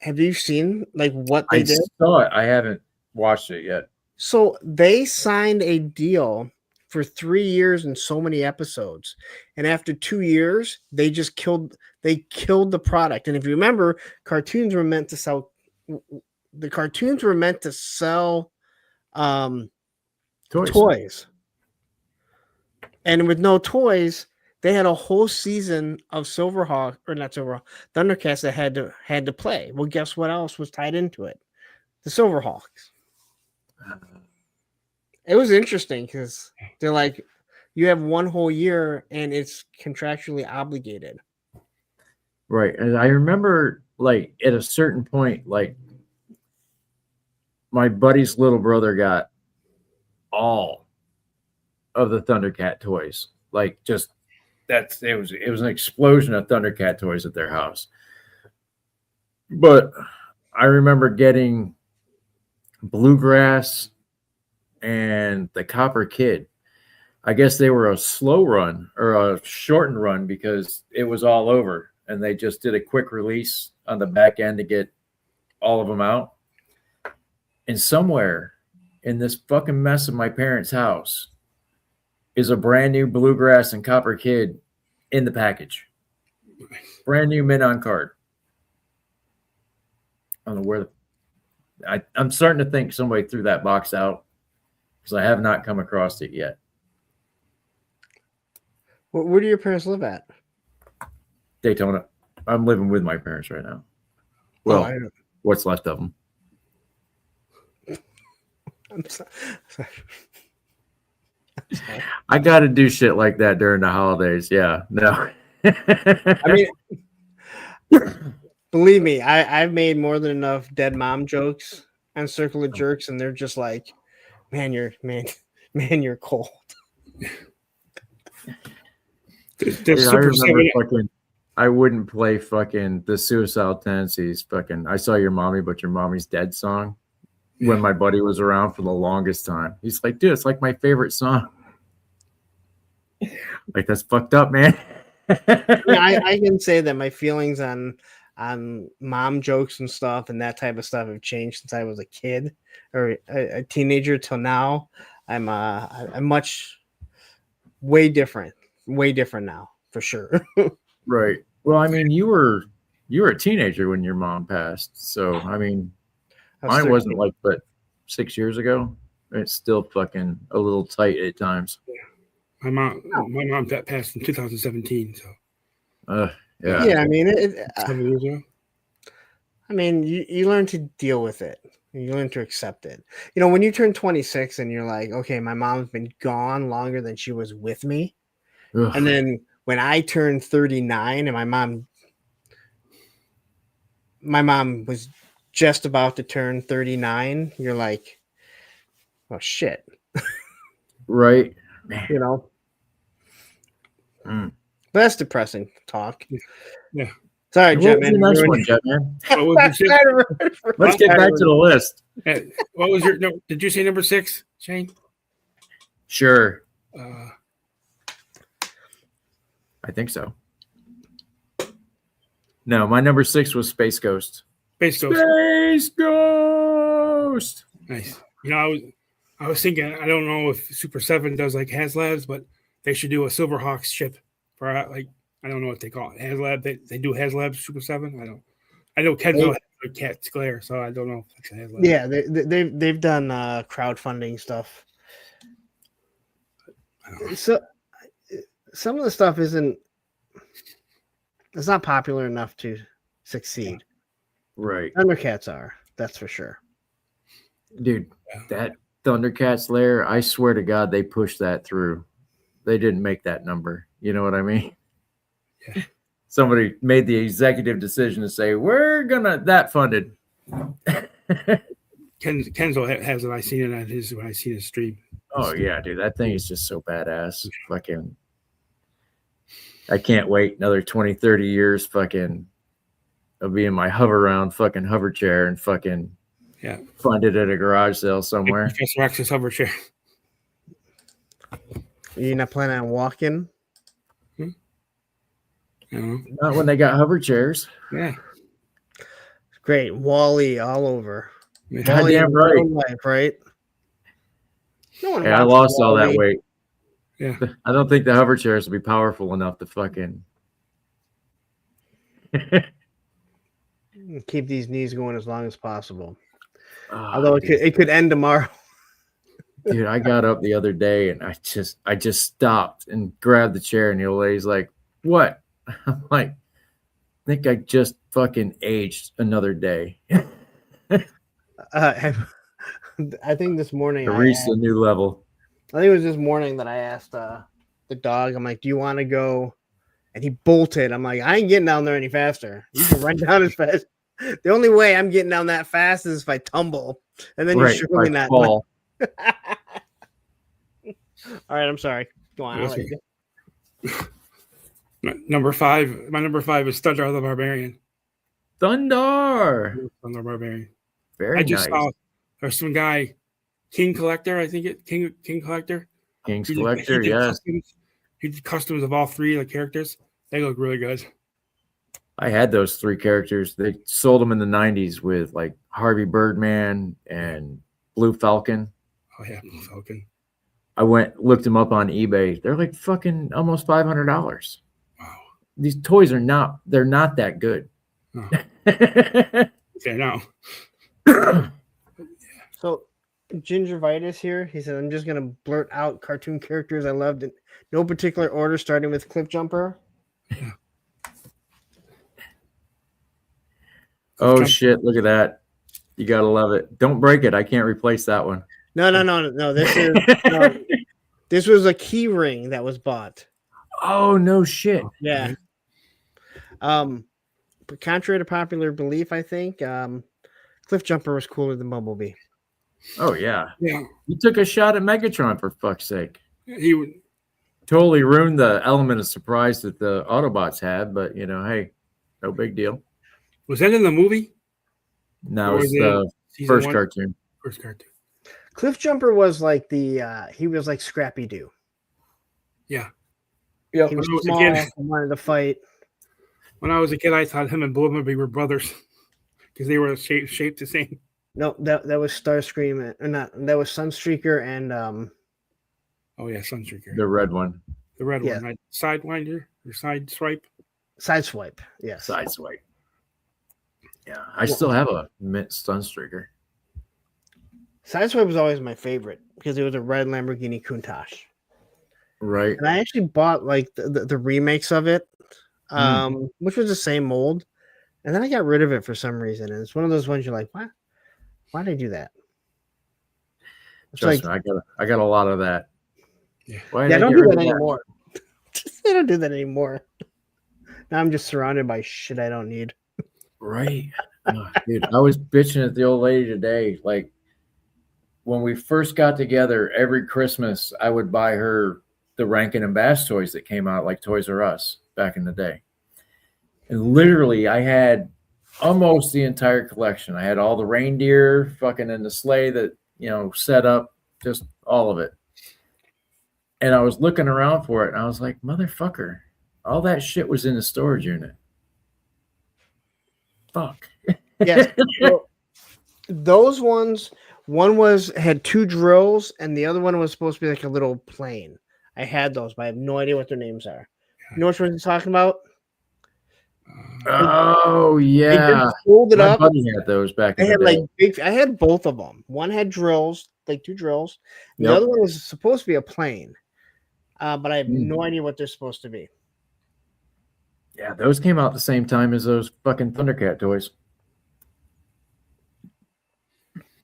Have you seen like what they did? I saw it. I haven't watched it yet. So they signed a deal for 3 years and so many episodes, and after 2 years, they just killed the product. And if you remember, cartoons were meant to sell. The cartoons were meant to sell toys, and with no toys, they had a whole season of Thundercats that had to play. Well, guess what else was tied into it? The Silverhawks. It was interesting because they're like, you have one whole year and it's contractually obligated. Right. And I remember, like, at a certain point, like, my buddy's little brother got all of the Thundercat toys. Like, just it was an explosion of Thundercat toys at their house. But I remember getting Bluegrass and the Copper Kid. I guess they were a slow run or a shortened run because it was all over, and they just did a quick release on the back end to get all of them out. And somewhere in this fucking mess of my parents' house is a brand new Bluegrass and Copper Kid in the package. Brand new mint on card. I don't know where I'm starting to think somebody threw that box out because I have not come across it yet. Where do your parents live at? Daytona. I'm living with my parents right now. Well, what's left of them. I'm sorry. I got to do shit like that during the holidays. Yeah, no. I mean, believe me, I've made more than enough dead mom jokes on Circle of Jerks, and they're just like, man, you're cold. I remember I wouldn't play fucking the Suicidal Tendencies fucking I Saw Your Mommy, But Your Mommy's Dead song when my buddy was around for the longest time. He's like, dude, it's like my favorite song. Like, that's fucked up, man. Yeah, I can say that my feelings on mom jokes and stuff and that type of stuff have changed since I was a kid or a teenager till now. I'm way different now for sure. Right. Well, I mean, you were a teenager when your mom passed, so I mean, mine wasn't like but 6 years ago. It's still fucking a little tight at times. My mom passed in 2017. So. Yeah. Yeah, I mean, 7 years ago. I mean, you learn to deal with it. You learn to accept it. You know, when you turn 26 and you're like, okay, my mom's been gone longer than she was with me. Ugh. And then when I turned 39 and my mom was just about to turn 39, you're like, oh shit. Right. You know? that's depressing talk. Yeah. Sorry, What was Jetman. the next one, Jetman? What was your six? Let's get back to the list. What was your? No, did you say number 6, Shane? Sure. I think so. No, my number 6 was Space Ghost. Space Ghost. Space Ghost. Nice. You know, I was thinking. I don't know if Super 7 does like HasLabs, but they should do a Silverhawks ship for like I don't know what they call it. HasLab. They do HasLabs Super 7. I don't. I know Kenville has a Cat's Glare, so I don't know if it's HasLab. Yeah, they've done crowdfunding stuff. So some of the stuff isn't. It's not popular enough to succeed. Right. Thundercats are. That's for sure. Dude, that Thundercats lair, I swear to God, they pushed that through. They didn't make that number. You know what I mean? Yeah. Somebody made the executive decision to say, we're gonna that funded. Kenzo has it. I seen it at his when I seen his stream. Oh yeah, dude, that thing is just so badass. Fucking I can't wait another 20, 30 years fucking I'll be in my fucking hover chair and fucking find it at a garage sale somewhere. Professor X's hover chair. You're not planning on walking? Not when they got hover chairs. Yeah. Great. Wall-E all over. Goddamn right. Life, right? No one I lost all that Wall-E. weight. Yeah. I don't think the hover chairs will be powerful enough to fucking keep these knees going as long as possible. Oh, although it could end tomorrow. Dude, I got up the other day and I just stopped and grabbed the chair and the old lady's like, what? I'm like, I think I just fucking aged another day. I think this morning To reach a new level. I think it was this morning that I asked the dog, I'm like, do you want to go? And he bolted. I'm like, I ain't getting down there any faster. You can run down as fast. The only way I'm getting down that fast is if I tumble. And then you're surely not. Fall. All right, I'm sorry. Go on. Number 5. My number 5 is Thunder the Barbarian. Thunder Barbarian. Very I just nice. saw there's some guy, King Collector, I think it King Collector. King's Collector, yes. He did customs of all 3 of the characters. They look really good. I had those 3 characters. They sold them in the 90s with like Harvey Birdman and Blue Falcon. Oh yeah, Blue Falcon. I looked them up on eBay. They're like fucking almost $500. Wow. These toys they're not that good. Oh. Okay, now. So Gingivitis here, he said, I'm just going to blurt out cartoon characters I loved in no particular order, starting with Cliff Jumper. Yeah. Oh, shit. Look at that. You got to love it. Don't break it. I can't replace that one. No. This was a key ring that was bought. Oh, no shit. Yeah. But contrary to popular belief, I think Cliff Jumper was cooler than Bumblebee. Oh, yeah. Yeah. You took a shot at Megatron, for fuck's sake. He would totally ruined the element of surprise that the Autobots had, but, hey, no big deal. Was that in the movie? No, it's the first cartoon. First cartoon. Cliff Jumper was like he was like Scrappy Doo. Yeah. He was small and wanted to fight. When I was a kid, I thought him and Bumblebee were brothers because they were shaped the same. No, that was Starscream, or not. That was Sunstreaker and Oh yeah, Sunstreaker. The red one. The red one, right? Sidewinder or side swipe? Sideswipe, yes. Sideswipe. Yeah, I still have a mint Sunstreaker. Sideswipe was always my favorite because it was a red Lamborghini Countach. Right. And I actually bought like the remakes of it, which was the same mold. And then I got rid of it for some reason. And it's one of those ones you're like, what? Why did I do that? It's Trust me, I got a lot of that. Yeah. I don't do that anymore. I don't do that anymore. Now I'm just surrounded by shit I don't need. Right. Oh, dude, I was bitching at the old lady today. Like, when we first got together, every Christmas, I would buy her the Rankin and Bass toys that came out, like Toys R Us. back in the day. And literally, I had almost the entire collection. I had all the reindeer fucking in the sleigh that, set up, just all of it. And I was looking around for it, and I was like, motherfucker, all that shit was in the storage unit. Fuck. Yes. Well, those ones, one had 2 drills, and the other one was supposed to be like a little plane. I had those, but I have no idea what their names are. You know which ones you're talking about? Oh yeah, they just folded my up. buddy had those back in the day. Like big. I had both of them. One had drills, like 2 drills. The other one was supposed to be a plane, but I have no idea what they're supposed to be. Yeah, those came out the same time as those fucking Thundercat toys.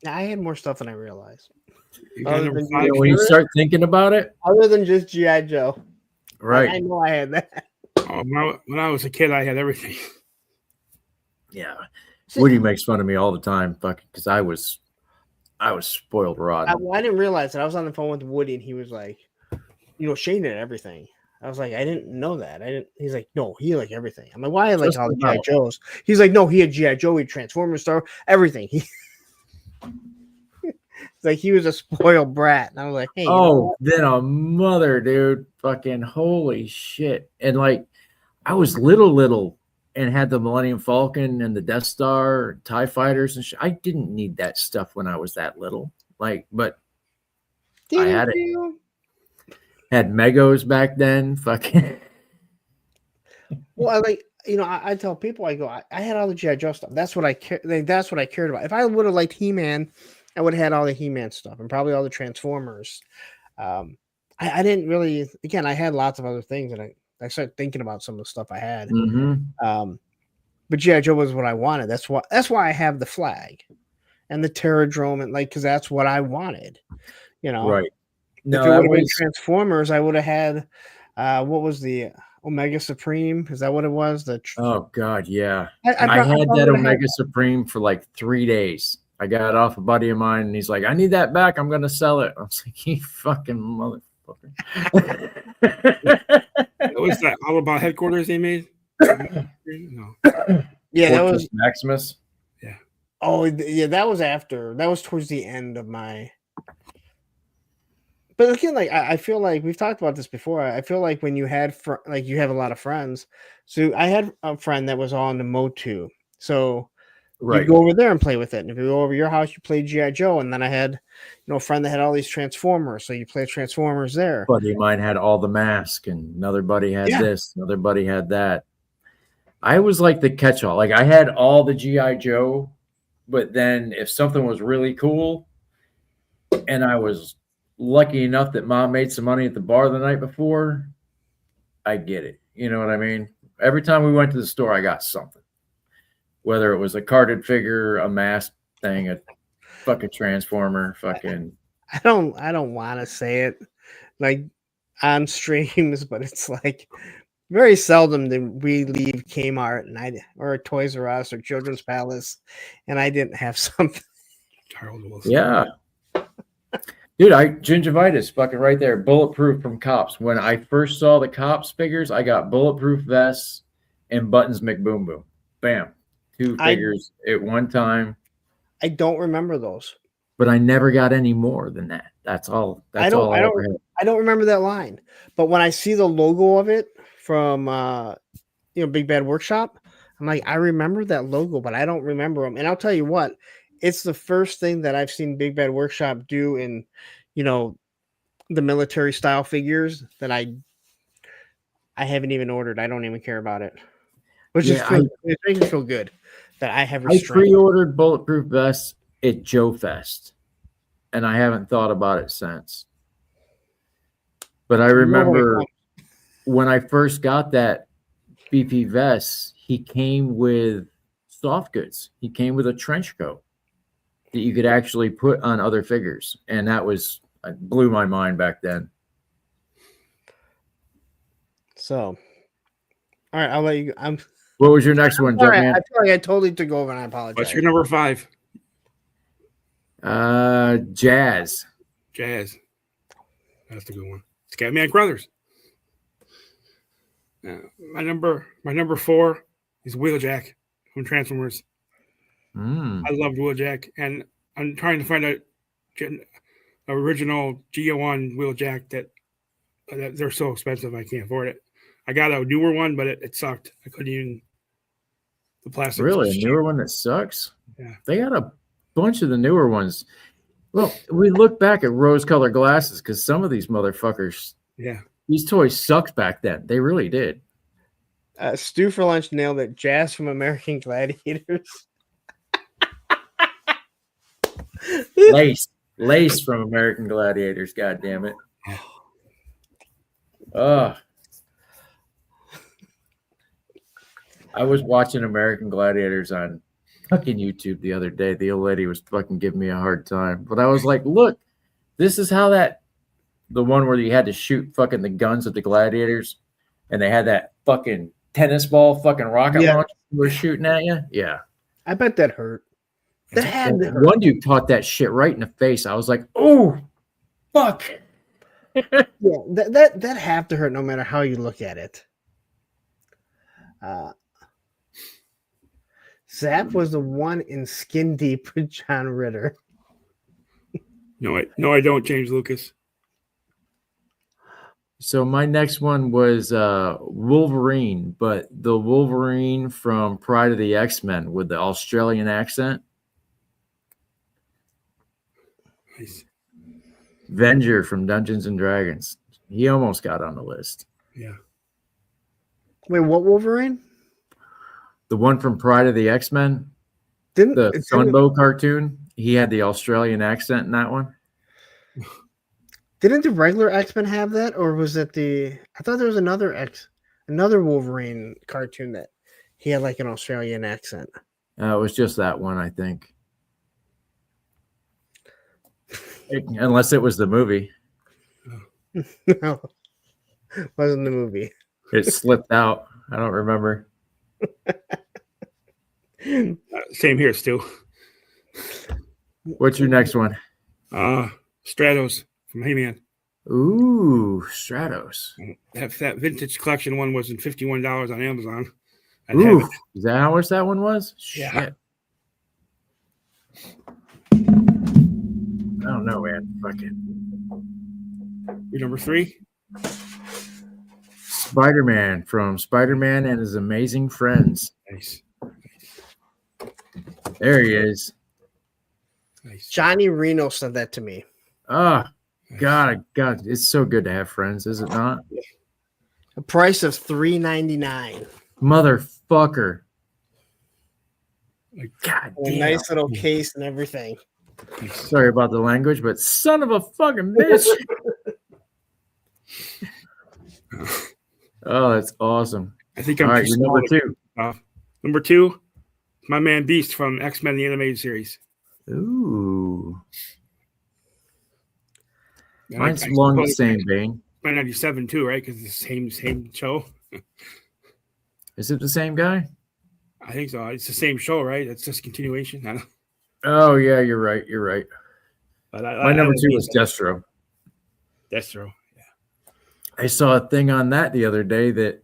Now, I had more stuff than I realized. When you start thinking about it, other than just G.I. Joe, right? I know I had that. When I was a kid, I had everything. Yeah, Woody makes fun of me all the time, fucking, because I was spoiled rotten. I didn't realize that. I was on the phone with Woody, and he was like, Shane had everything. I was like, I didn't know that. He's like, no, he like everything. I'm like, why? I like all the G.I. Joes. He's like, no, he had G.I. Joe, he had Transformers, Star, everything. It's like he was a spoiled brat. And I was like, hey. Then a mother, dude. Fucking holy shit. And like, I was little and had the Millennium Falcon and the Death Star, TIE fighters and shit. I didn't need that stuff when I was that little. Like, but I had it. Had Megos back then. Fucking. Well, I tell people, I go, I had all the G.I. Joe stuff. That's what I that's what I cared about. If I would have liked He-Man, I would have had all the He-Man stuff and probably all the Transformers. I didn't really. Again, I had lots of other things, and I started thinking about some of the stuff I had. Mm-hmm. But G.I. Joe was what I wanted. That's why I have the flag and the Terradrome, and because that's what I wanted. Right. No, if it would have been Transformers, I would have had. What was the Omega Supreme? Is that what it was? Oh God, yeah. I had that Omega Supreme for like 3 days. I got it off a buddy of mine, and he's like, "I need that back. I'm gonna sell it." I was like, "You fucking motherfucker!" What was that all about headquarters they made? No. Yeah, that was Maximus. Yeah. Oh, yeah, that was after. That was towards the end of my. But again, like I feel like we've talked about this before. I feel like when you had you have a lot of friends. So I had a friend that was on the Motu. So you go over there and play with it. And if you go over your house, you play G.I. Joe. And then I had, a friend that had all these Transformers. So you play Transformers there. Buddy of mine had all the mask, and another buddy had this, another buddy had that. I was like the catch-all. Like I had all the G.I. Joe, but then if something was really cool, and I was lucky enough that mom made some money at the bar the night before, I get it. You know what I mean? Every time we went to the store, I got something. Whether it was a carded figure, a mask thing, a fucking Transformer, fucking. I don't want to say it like on streams, but it's like very seldom that we leave Kmart or Toys R Us or Children's Palace, and I didn't have something. Yeah. Dude, gingivitis fucking right there. Bulletproof from Cops. When I first saw the Cops figures, I got Bulletproof vests and Buttons McBoom Boom. Bam. 2 figures at one time. I don't remember those. But I never got any more than that. That's all. I don't remember that line. But when I see the logo of it from Big Bad Workshop, I'm like, I remember that logo, but I don't remember them. And I'll tell you what, it's the first thing that I've seen Big Bad Workshop do in, the military style figures that I haven't even ordered. I don't even care about it. Which it makes me feel good that I have restraint. I pre-ordered Bulletproof vests at Joe Fest, and I haven't thought about it since. But I remember when I first got that BP vest, he came with soft goods. He came with a trench coat that you could actually put on other figures, and that blew my mind back then. So, all right, I'll let you. What was your next one, Jetman? I feel like I totally took over, and I apologize. What's your number 5? Jazz. That's a good one. Scatman Crothers. My number 4 is Wheeljack from Transformers. I loved Wheeljack, and I'm trying to find a original GO1 Wheeljack that they're so expensive I can't afford it. I got a newer one, but it sucked. I couldn't even. The plastic. Really, a newer one that sucks? Yeah, they got a bunch of the newer ones. Well, we look back at rose-colored glasses because some of these motherfuckers, these toys sucked back then. They really did. Stu for lunch nailed it. Jazz from American Gladiators. Lace from American Gladiators. God damn it. I was watching American Gladiators on fucking YouTube the other day. The old lady was fucking giving me a hard time, but I was like, look, this is how the one where you had to shoot fucking the guns at the gladiators, and they had that fucking tennis ball fucking rocket launcher they were shooting at you. Yeah, I bet that hurt. That had to hurt. One dude caught that shit right in the face. I was like, oh, fuck. Yeah, that have to hurt no matter how you look at it. Zap was the one in Skin Deep with John Ritter. No, I don't, James Lucas. So my next one was Wolverine, but the Wolverine from Pride of the X-Men with the Australian accent. Nice. Venger from Dungeons and Dragons. He almost got on the list. Yeah. Wait, what Wolverine? The one from Pride of the X-Men. The Sunbow cartoon. He had the Australian accent in that one. Didn't the regular X-Men have that, or was it I thought there was another Wolverine cartoon that he had like an Australian accent. It was just that one, I think. Unless it was the movie. No, it wasn't the movie. It slipped out. I don't remember. Same here, Stu. What's your next one? Stratos from He-Man. Ooh, Stratos. That vintage collection one was $51 on Amazon. Ooh, is that how much that one was? Yeah. Shit. I don't know, man. Fuck it. Your number 3? Spider-Man from Spider-Man and His Amazing Friends. Nice. There he is. Nice. Johnny Reno said that to me. God, it's so good to have friends, is it not? A price of $3.99. Motherfucker. God damn. A nice little case and everything. Sorry about the language, but son of a fucking bitch. Oh, that's awesome. I think I'm all right. You're number 2. Number 2, my man Beast from X-Men the Animated Series. Ooh. Mine's along the same vein. 97 too, right? Because it's the same show. Is it the same guy? I think so. It's the same show, right? It's just continuation. Oh yeah, you're right. But my number 2 was Destro. Destro. Yeah. I saw a thing on that the other day that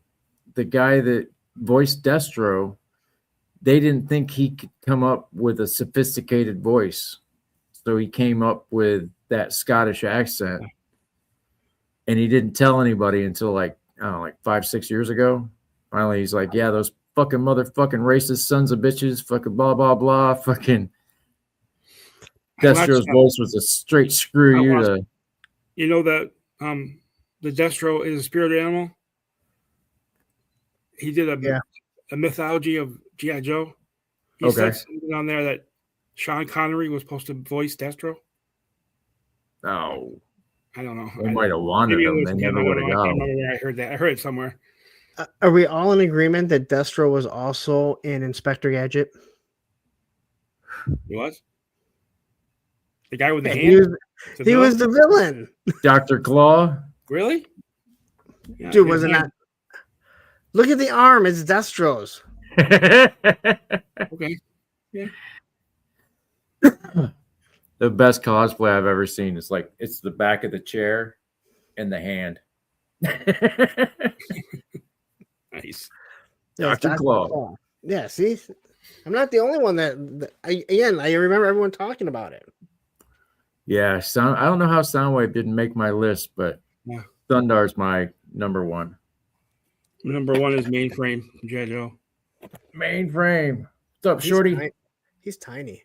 the guy that voiced Destro, they didn't think he could come up with a sophisticated voice. So he came up with that Scottish accent. And he didn't tell anybody until like 5-6 years ago. Finally, he's like, yeah, those fucking motherfucking racist sons of bitches, fucking blah, blah, blah, fucking Destro's voice was a straight screw you to. You know that the Destro is a spirit animal? He did a mythology of G.I. Joe. He said something on there that Sean Connery was supposed to voice Destro. No. I don't know. They might have wanted him. They never would have got him. I heard that. I heard it somewhere. Are we all in agreement that Destro was also in Inspector Gadget? He was? The guy with the hand? He was the villain. Dr. Claw? Really? Yeah, dude, was it not? Look at the arm. It's Destro's. Okay. Yeah. The best cosplay I've ever seen is like it's the back of the chair and the hand. Nice. Yeah, Dr. Claw. Yeah, see, I'm not the only one that I remember everyone talking about it. Yeah, I don't know how Soundwave didn't make my list, but Yeah. Thundar's my number one. Number one is Mainframe, J. Joe. Mainframe. What's up, Shorty? He's tiny.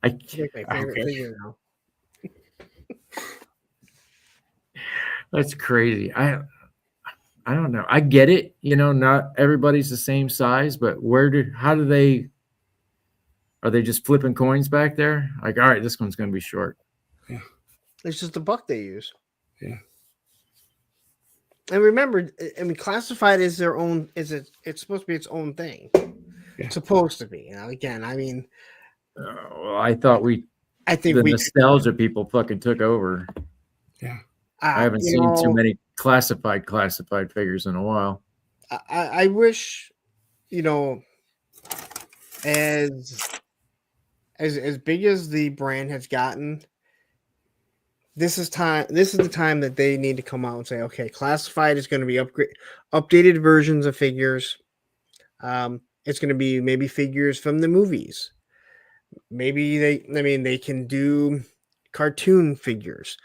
He's like my favorite figure now. That's crazy. I don't know. I get it. You know, not everybody's the same size, but are they just flipping coins back there? Like, all right, this one's going to be short. Yeah. It's just the buck they use. Yeah. And remember, I mean, classified is their own. It's supposed to be its own thing. Yeah. It's supposed to be. You know, again, I mean, well, I think the nostalgia people fucking took over. Yeah. I haven't seen too many classified figures in a while. I wish, you know, as big as the brand has gotten, this is the time that they need to come out and say, okay, classified is going to be updated versions of figures. It's going to be maybe figures from the movies. Maybe they can do cartoon figures.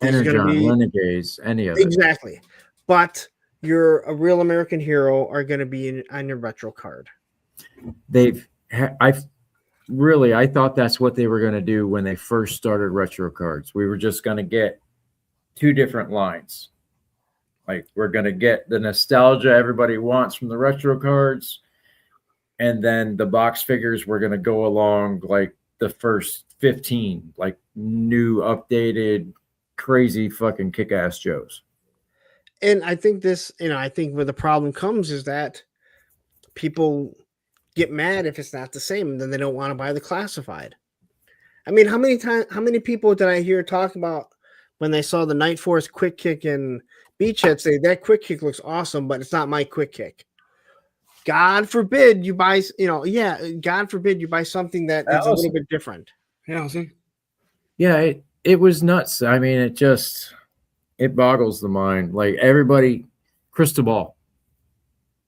Energon, Renegades, any of it. Exactly. But you're a real American hero are going to be on your retro card. I thought that's what they were going to do when they first started retro cards. We were just going to get two different lines. Like, we're going to get the nostalgia everybody wants from the retro cards, and then the box figures were going to go along like the first 15, like new, updated, crazy fucking kick-ass Joes. And I think I think where the problem comes is that people get mad if it's not the same, and then they don't want to buy the classified. I mean, how many people did I hear talk about when they saw the Night Force quick kick and Beachhead say that quick kick looks awesome, but it's not my quick kick. God forbid you buy, God forbid you buy something that is a little bit different. Yeah, it was nuts. I mean, it boggles the mind. Like, everybody, Cristobal.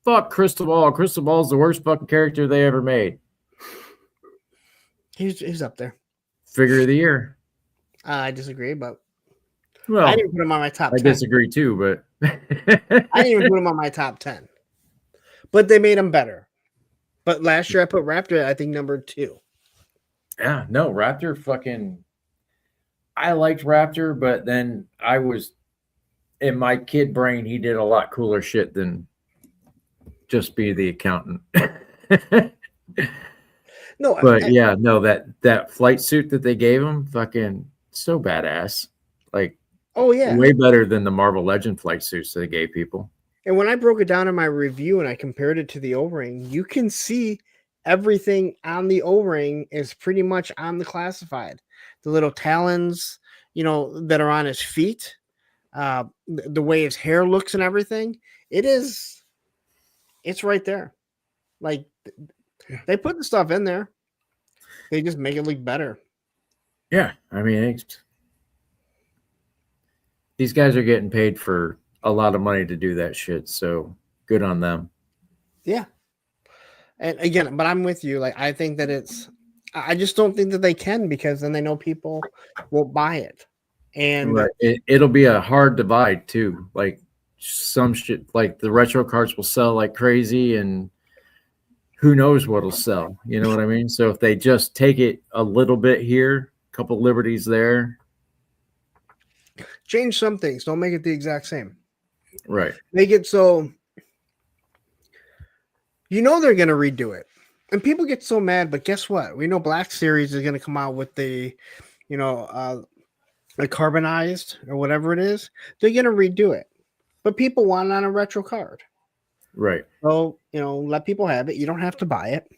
Fuck Cristobal. Cristobal's the worst fucking character they ever made. He's up there. Figure of the year. I disagree, but well, I didn't put him on my top 10. I disagree too, but I didn't even put him on my top 10. But they made him better. But last year I put Raptor, I think, number 2. Yeah, no, Raptor fucking. I liked Raptor, but then I was in my kid brain. He did a lot cooler shit than just be the accountant. No, but that flight suit that they gave him, fucking so badass. Like, oh yeah, way better than the Marvel Legend flight suits they gave people. And when I broke it down in my review and I compared it to the O-ring, you can see everything on the O-ring is pretty much on the classified. The little talons, that are on his feet, the way his hair looks and everything, it's right there. Like, they put the stuff in there. They just make it look better. Yeah, I mean, these guys are getting paid for a lot of money to do that shit, so good on them. Yeah. And again, but I'm with you. Like, I think that I just don't think that they can, because then they know people won't buy it. And it'll be a hard divide too. Like, some shit, like the retro cards will sell like crazy, and who knows what'll sell. You know what I mean? So if they just take it a little bit here, a couple liberties there, change some things, don't make it the exact same. Right. Make it so they're going to redo it. And people get so mad, but guess what? We know Black Series is going to come out with the, the carbonized or whatever it is. They're going to redo it. But people want it on a retro card. Right. So, let people have it. You don't have to buy it.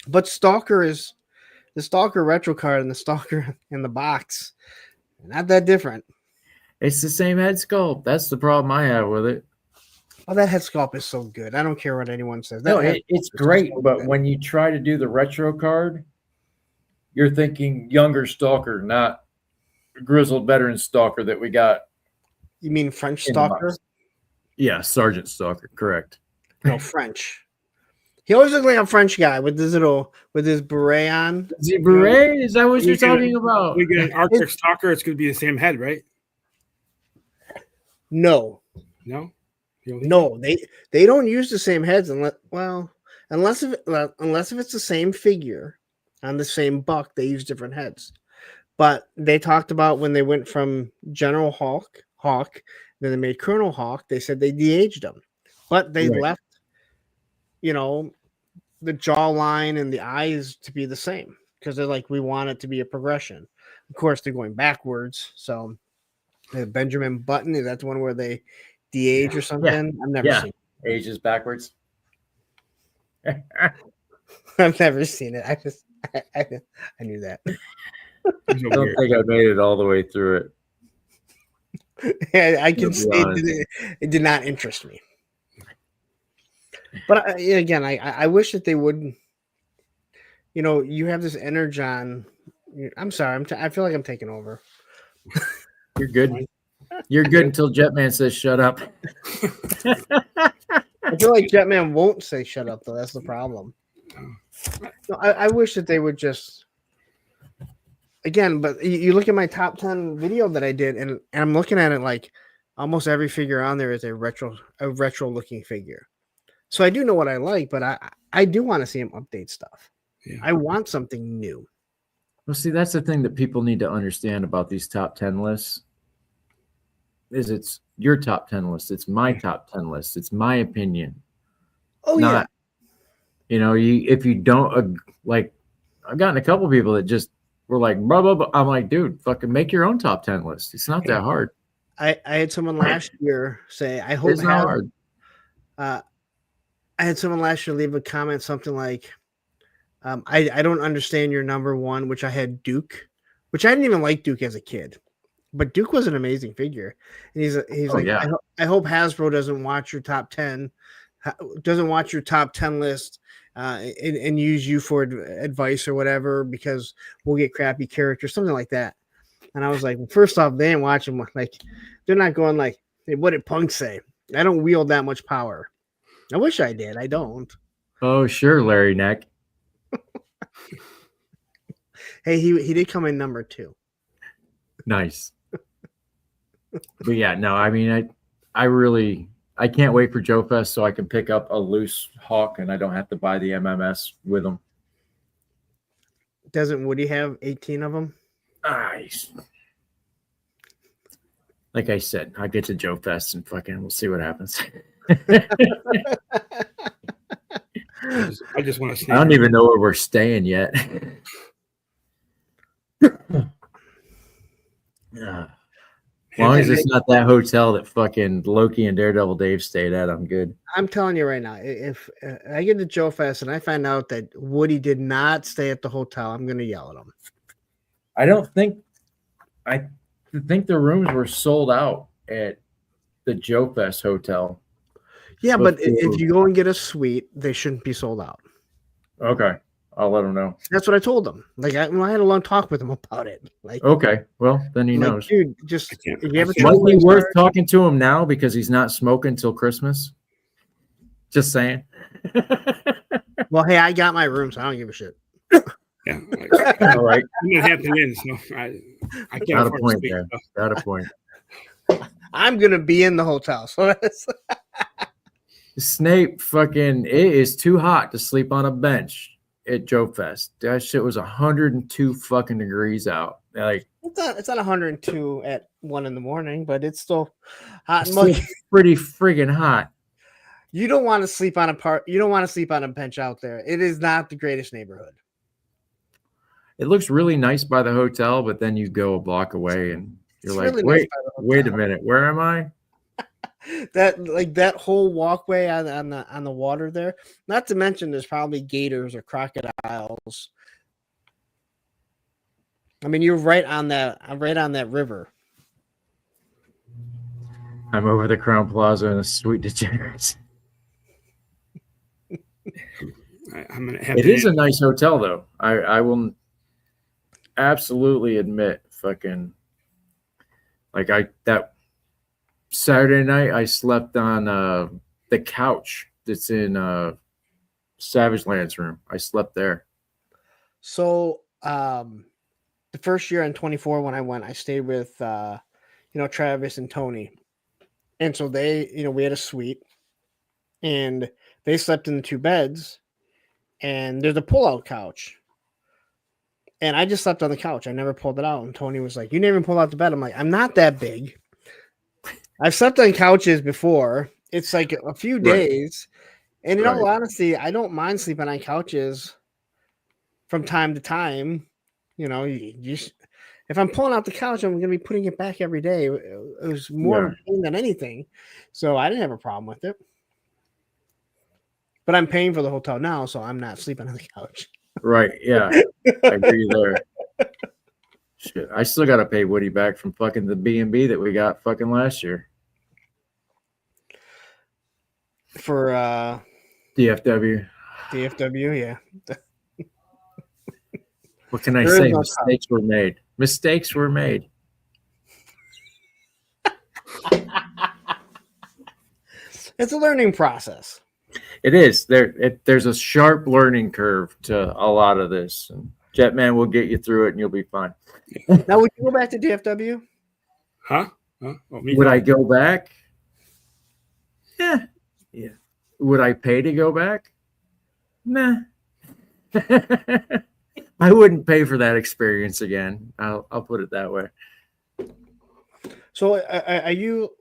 But Stalker is the Stalker retro card and the Stalker in the box. Not that different. It's the same head sculpt. That's the problem I have with it. Oh, that head sculpt is so good. I don't care what anyone says. It's great, but when you try to do the retro card, you're thinking younger Stalker, not grizzled veteran Stalker that we got. You mean French Stalker? Yeah, Sergeant Stalker, correct. No, French. He always looked like a French guy with his beret on. Is he beret? Is that what you're talking about? We get an Arctic Stalker. It's going to be the same head, right? No. No, they don't use the same heads unless if it's the same figure on the same buck, they use different heads. But they talked about when they went from General Hawk, then they made Colonel Hawk. They said they de-aged him, but they left, the jawline and the eyes to be the same because they're like, we want it to be a progression. Of course, they're going backwards. So Benjamin Button, is that the one where they de-age or something? Yeah. I've never seen it. Ages backwards. I've never seen it. I knew that. I don't think I made it all the way through it. Yeah, I can say it did not interest me. But again, I wish that they would. You have this Energon. I'm sorry. I feel like I'm taking over. You're good. You're good until Jetman says shut up. I feel like Jetman won't say shut up, though. That's the problem. No, I wish that they would just. Again, but you look at my top 10 video that I did, and I'm looking at it like almost every figure on there is a retro looking figure. So I do know what I like, but I do want to see him update stuff. Yeah. I want something new. Well, see, that's the thing that people need to understand about these top 10 lists. Is it's your top 10 list. It's my top 10 list. It's my opinion. Oh, yeah. If you don't like, I've gotten a couple people that just were like, blah, blah, blah. I'm like, dude, fucking make your own top 10 list. It's not that hard. I had someone last year say, I hope it's not hard. I had someone last year leave a comment, something like, I don't understand your number one, which I had Duke, which I didn't even like Duke as a kid. But Duke was an amazing figure. And he's like, yeah. I hope Hasbro doesn't watch your top 10, list and use you for advice or whatever, because we'll get crappy characters, something like that. And I was like, well, first off, they ain't watching. Like, they're not going like, hey, what did Punk say? I don't wield that much power. I wish I did. I don't. Oh, sure, Larry Neck. Hey, he did come in number 2. Nice. But yeah, no, I mean, I can't wait for Joe Fest so I can pick up a loose Hawk and I don't have to buy the MMS with them. Doesn't Woody have 18 of them? Nice. Like I said, I'll get to Joe Fest and fucking we'll see what happens. I just want to. I don't even know where we're staying yet. As long as it's not that hotel that fucking Loki and Daredevil Dave stayed at, I'm good. I'm telling you right now, if I get to Joe Fest and I find out that Woody did not stay at the hotel, I'm going to yell at him. I think the rooms were sold out at the Joe Fest hotel. Yeah, but if you go and get a suite, they shouldn't be sold out. Okay. I'll let him know. That's what I told him. Like I had a long talk with him about it. Like, okay, well then he knows. Dude, just if you ever might be worth talking to him now because he's not smoking till Christmas. Just saying. Well, hey, I got my room, so I don't give a shit. Yeah. All right. I'm gonna have to win, so I can't got afford a point to there. Got a point. I'm gonna be in the hotel, so Snape, fucking, it is too hot to sleep on a bench at Joe Fest. That shit was 102 fucking degrees out. Like it's not 102 at 1 a.m, but it's still hot and muggy. Pretty friggin' hot. You don't want to sleep on a bench out there. It is not the greatest neighborhood. It looks really nice by the hotel, but then you go a block away and you're like, really wait a minute, where am I? that whole walkway on the water there. Not to mention, there's probably gators or crocodiles. I mean, you're right on that. I'm right on that river. I'm over the Crown Plaza in a Sweet Degenerates. It is a nice hotel, though. I will absolutely admit, fucking, like that Saturday night, I slept on the couch that's in Savage Land's room. I slept there. So the first year in 24 when I went, I stayed with Travis and Tony. And so they, we had a suite and they slept in the 2 beds and there's a pull-out couch. And I just slept on the couch. I never pulled it out. And Tony was like, "You never pulled out the bed." I'm like, "I'm not that big. I've slept on couches before. It's like a few days. And in all honesty, I don't mind sleeping on couches from time to time. If I'm pulling out the couch, I'm going to be putting it back every day. It was more pain than anything. So I didn't have a problem with it. But I'm paying for the hotel now, so I'm not sleeping on the couch. Right. Yeah. I agree there. Shit. I still got to pay Woody back from fucking the B&B that we got fucking last year. For DFW. DFW, yeah. What can I say? Mistakes were made. Mistakes were made. It's a learning process. It is. There's a sharp learning curve to a lot of this. And Jetman will get you through it and you'll be fine. Now, would you go back to DFW? Huh? Would I go back? Yeah. Would I pay to go back? Nah. I wouldn't pay for that experience again. I'll put it that way. So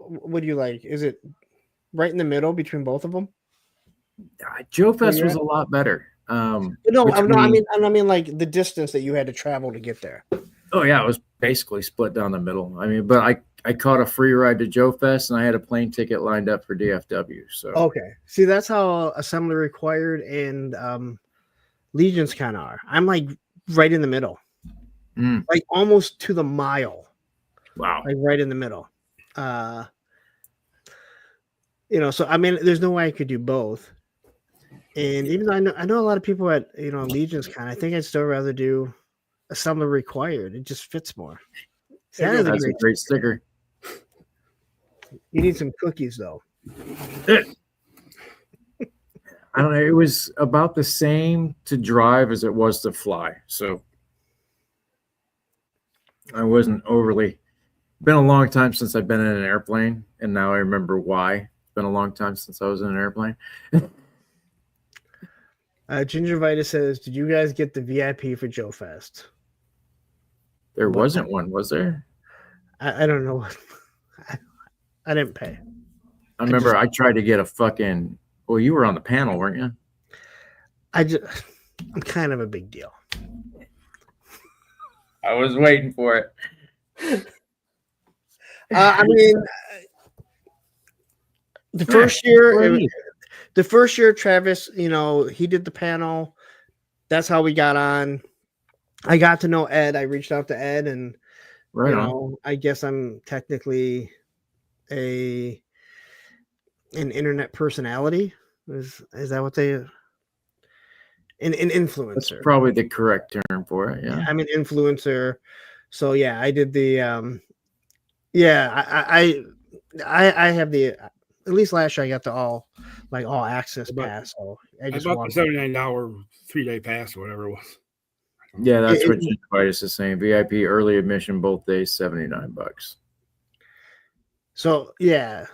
what do you like? Is it right in the middle between both of them? Joe Fest was a lot better. I mean like the distance that you had to travel to get there. Oh yeah, it was basically split down the middle. I mean, but I caught a free ride to Joe Fest and I had a plane ticket lined up for DFW. So okay, see that's how Assembly Required and Legions kind of are. I'm like right in the middle, like almost to the mile. Wow, like right in the middle. So I mean, there's no way I could do both. And even though I know a lot of people at Legions Con, I think I'd still rather do Assembly Required. It just fits more. That's a great sticker. You need some cookies though. I don't know. It was about the same to drive as it was to fly. So I wasn't overly. Been a long time since I've been in an airplane, and now I remember why. It's been a long time since I was in an airplane. Gingivitis says, "Did you guys get the VIP for Joe Fest?" There wasn't one, was there? I don't know. I didn't pay. I remember I tried to get a fucking. Well, you were on the panel, weren't you? I'm kind of a big deal. I was waiting for it. I mean, the first year, Travis, he did the panel. That's how we got on. I got to know Ed. I reached out to Ed, and I guess I'm technically an internet personality. Is that what they? An influencer. That's probably the correct term for it. Yeah, I'm an influencer. So yeah, I did the. I have the. At least last year I got the all access pass. So I bought the $79 3-day pass or whatever it was. Yeah, that's what Gingivitis is saying. VIP early admission both days, $79. So yeah,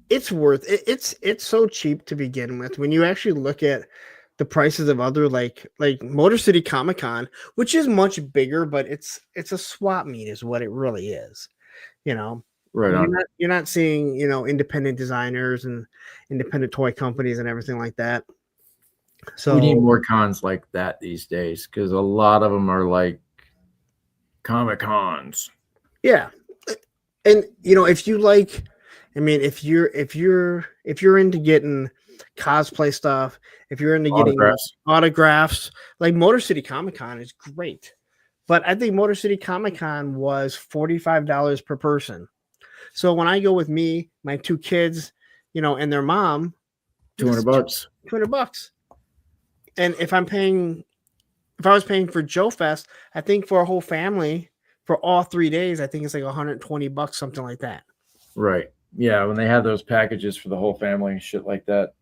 it's worth it. It's so cheap to begin with. When you actually look at the prices of other like Motor City Comic Con, which is much bigger, but it's a swap meet is what it really is. Right on. You're not seeing, independent designers and independent toy companies and everything like that. So we need more cons like that these days because a lot of them are like Comic Cons. Yeah. And if you like, I mean, if you're into getting cosplay stuff, if you're into getting autographs, like Motor City Comic Con is great. But I think Motor City Comic Con was $45 per person. So when I go with me, my 2 kids, and their mom, $200. $200. And if I was paying for Joe Fest, I think for a whole family for all 3 days, I think it's like $120, something like that. Right. Yeah, when they have those packages for the whole family and shit like that.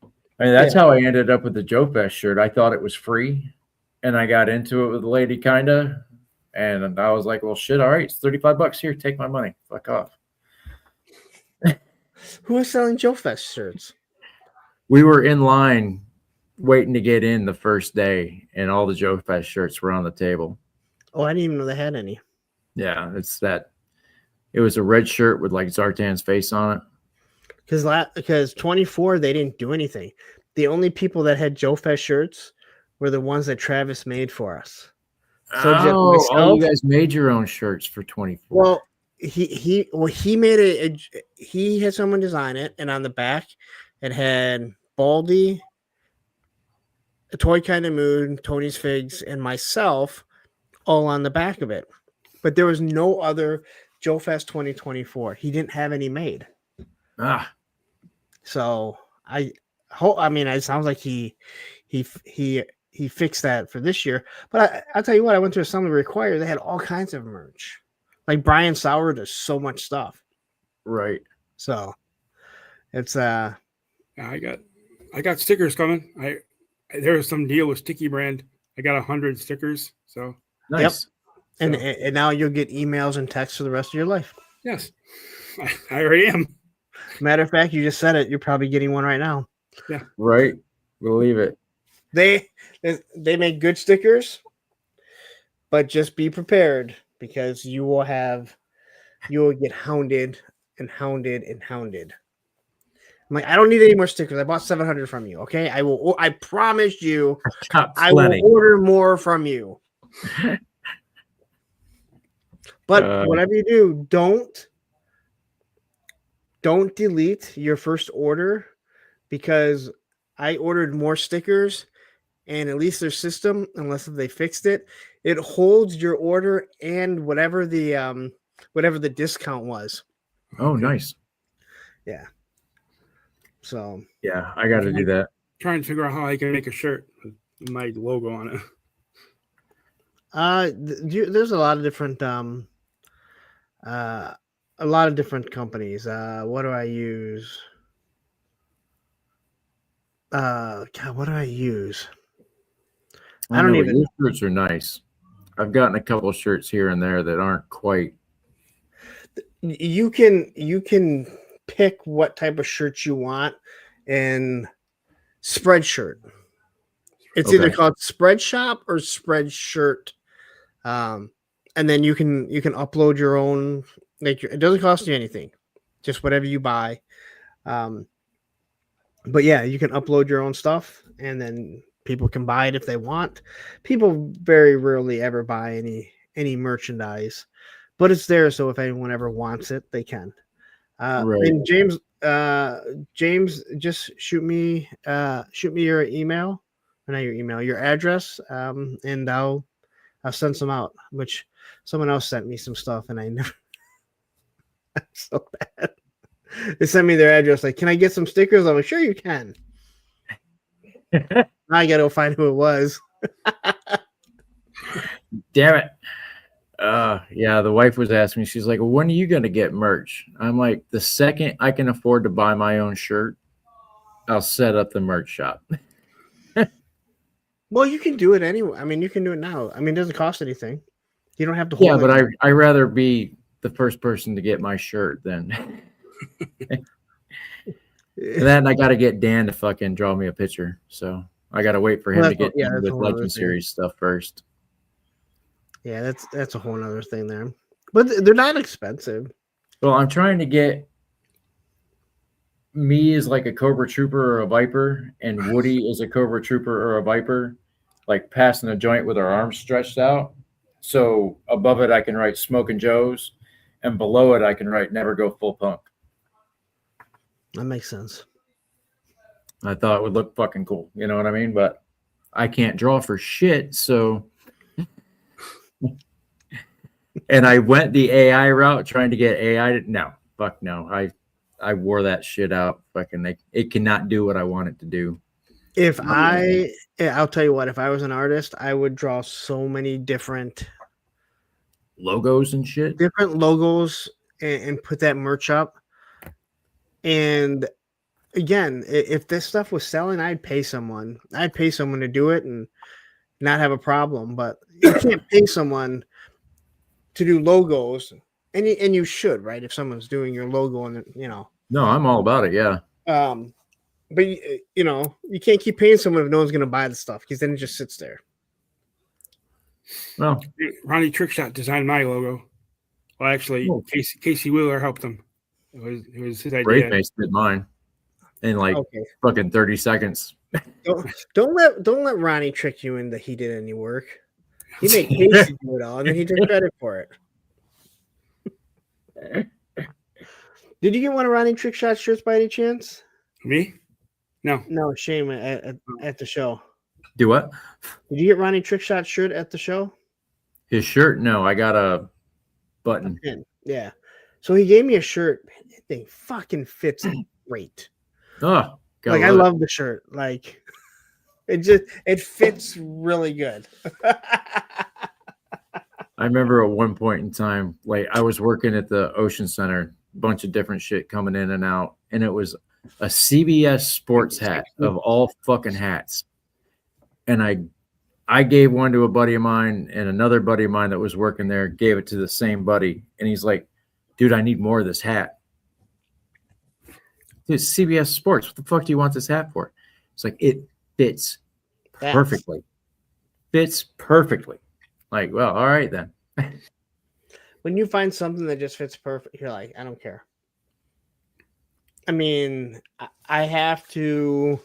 I mean, that's how I ended up with the Joe Fest shirt. I thought it was free, and I got into it with a lady, kinda, and I was like, "Well, shit, all right, it's $35 here. Take my money. Fuck off." Who is selling Joe Fest shirts? We were in line waiting to get in the first day, and all the Joe Fest shirts were on the table. Oh, I didn't even know they had any. Yeah, it's that. It was a red shirt with like Zartan's face on it. Because 24 they didn't do anything. The only people that had Joe Fest shirts were the ones that Travis made for us. So myself, you guys made your own shirts for 24. Well, he made he had someone design it, and on the back it had Baldy, A Toy Kind of Mood, Tony's Figs, and myself all on the back of it. But there was no other Joe Fest 2024. He didn't have any made. So I mean, it sounds like he fixed that for this year. But I'll tell you what, I went to Assembly Require. They had all kinds of merch. Like Brian Sauer does so much stuff. Right. So it's I got stickers coming. There was some deal with Sticky Brand. I got 100 stickers. So nice. Yep. And now you'll get emails and texts for the rest of your life. Yes, I already am. Matter of fact, you just said it. You're probably getting one right now. Yeah. Right. Believe it. They make good stickers, but just be prepared because you will get hounded and hounded and hounded. I'm like, I don't need any more stickers. I bought 700 from you. Okay. I promise you, I will order more from you. But whatever you do, don't delete your first order, because I ordered more stickers, and at least their system, unless they fixed it, it holds your order and whatever the discount was. Oh, nice. Yeah. So yeah, I got to do that. Trying to figure out how I can make a shirt with my logo on it. There's a lot of different companies. What do I use? God, what do I use? I don't even. Your shirts are nice. I've gotten a couple of shirts here and there that aren't quite. You can pick what type of shirt you want in Spreadshirt. It's either called Spread Shop or Spreadshirt. And then you can upload your own. Like, it doesn't cost you anything, just whatever you buy. But yeah, you can upload your own stuff, and then people can buy it if they want. People very rarely ever buy any merchandise, but it's there, so if anyone ever wants it, they can. Right. And James, just shoot me your email, or not your email, your address, and I'll send some out. Which someone else sent me some stuff, and I never. I'm so bad. They sent me their address. Like, can I get some stickers? I'm like, sure you can. I gotta go find who it was. Damn it. Yeah, the wife was asking me, she's like, well, when are you going to get merch? I'm like, the second I can afford to buy my own shirt, I'll set up the merch shop. Well, you can do it anyway. I mean, you can do it now. I mean, it doesn't cost anything. You don't have to. Yeah, but I rather be the first person to get my shirt than. And then I got to get Dan to fucking draw me a picture. So I got to wait for him to get with Legend Series stuff first. Yeah, that's a whole nother thing there. But they're not expensive. Well, I'm trying to get me as like a Cobra Trooper or a Viper, and Woody as a Cobra Trooper or a Viper, like passing a joint with our arms stretched out. So above it, I can write Smokin' Joe's, and below it, I can write Never Go Full Punk. That makes sense. I thought it would look fucking cool. You know what I mean? But I can't draw for shit, so... And I went the AI route, trying to get AI. No, fuck no. I wore that shit out. Fucking, it cannot do what I want it to do. I'll tell you what. If I was an artist, I would draw so many different logos and shit. Different logos, and put that merch up. And again, if this stuff was selling, I'd pay someone. I'd pay someone to do it and not have a problem. But you can't pay someone to do logos, and you should, right? If someone's doing your logo, and No, I'm all about it. Yeah. But you can't keep paying someone if no one's going to buy the stuff, because then it just sits there. Well, Ronnie Trickshot designed my logo. Well, actually, Casey Wheeler helped him. It was his idea. Brave Mace did mine in like fucking 30 seconds. Don't let Ronnie trick you into he did any work. He made Casey do it all, and then he took credit for it. Did you get one of Ronnie Trickshot shirts by any chance? Me? No. No, shame at the show. Do what? Did you get Ronnie Trickshot shirt at the show? His shirt? No, I got a button. Yeah. So he gave me a shirt. Man, that thing fucking fits great. Oh, like I love the shirt. Like it fits really good. I remember at one point in time, like I was working at the Ocean Center, a bunch of different shit coming in and out, and it was a CBS sports hat of all fucking hats. And I gave one to a buddy of mine, and another buddy of mine that was working there gave it to the same buddy. And he's like, dude, I need more of this hat. Dude, it's CBS Sports. What the fuck do you want this hat for? It's like, it fits perfectly. Fits perfectly. Like, well, all right then. When you find something that just fits perfect, you're like, I don't care. I mean, I have to.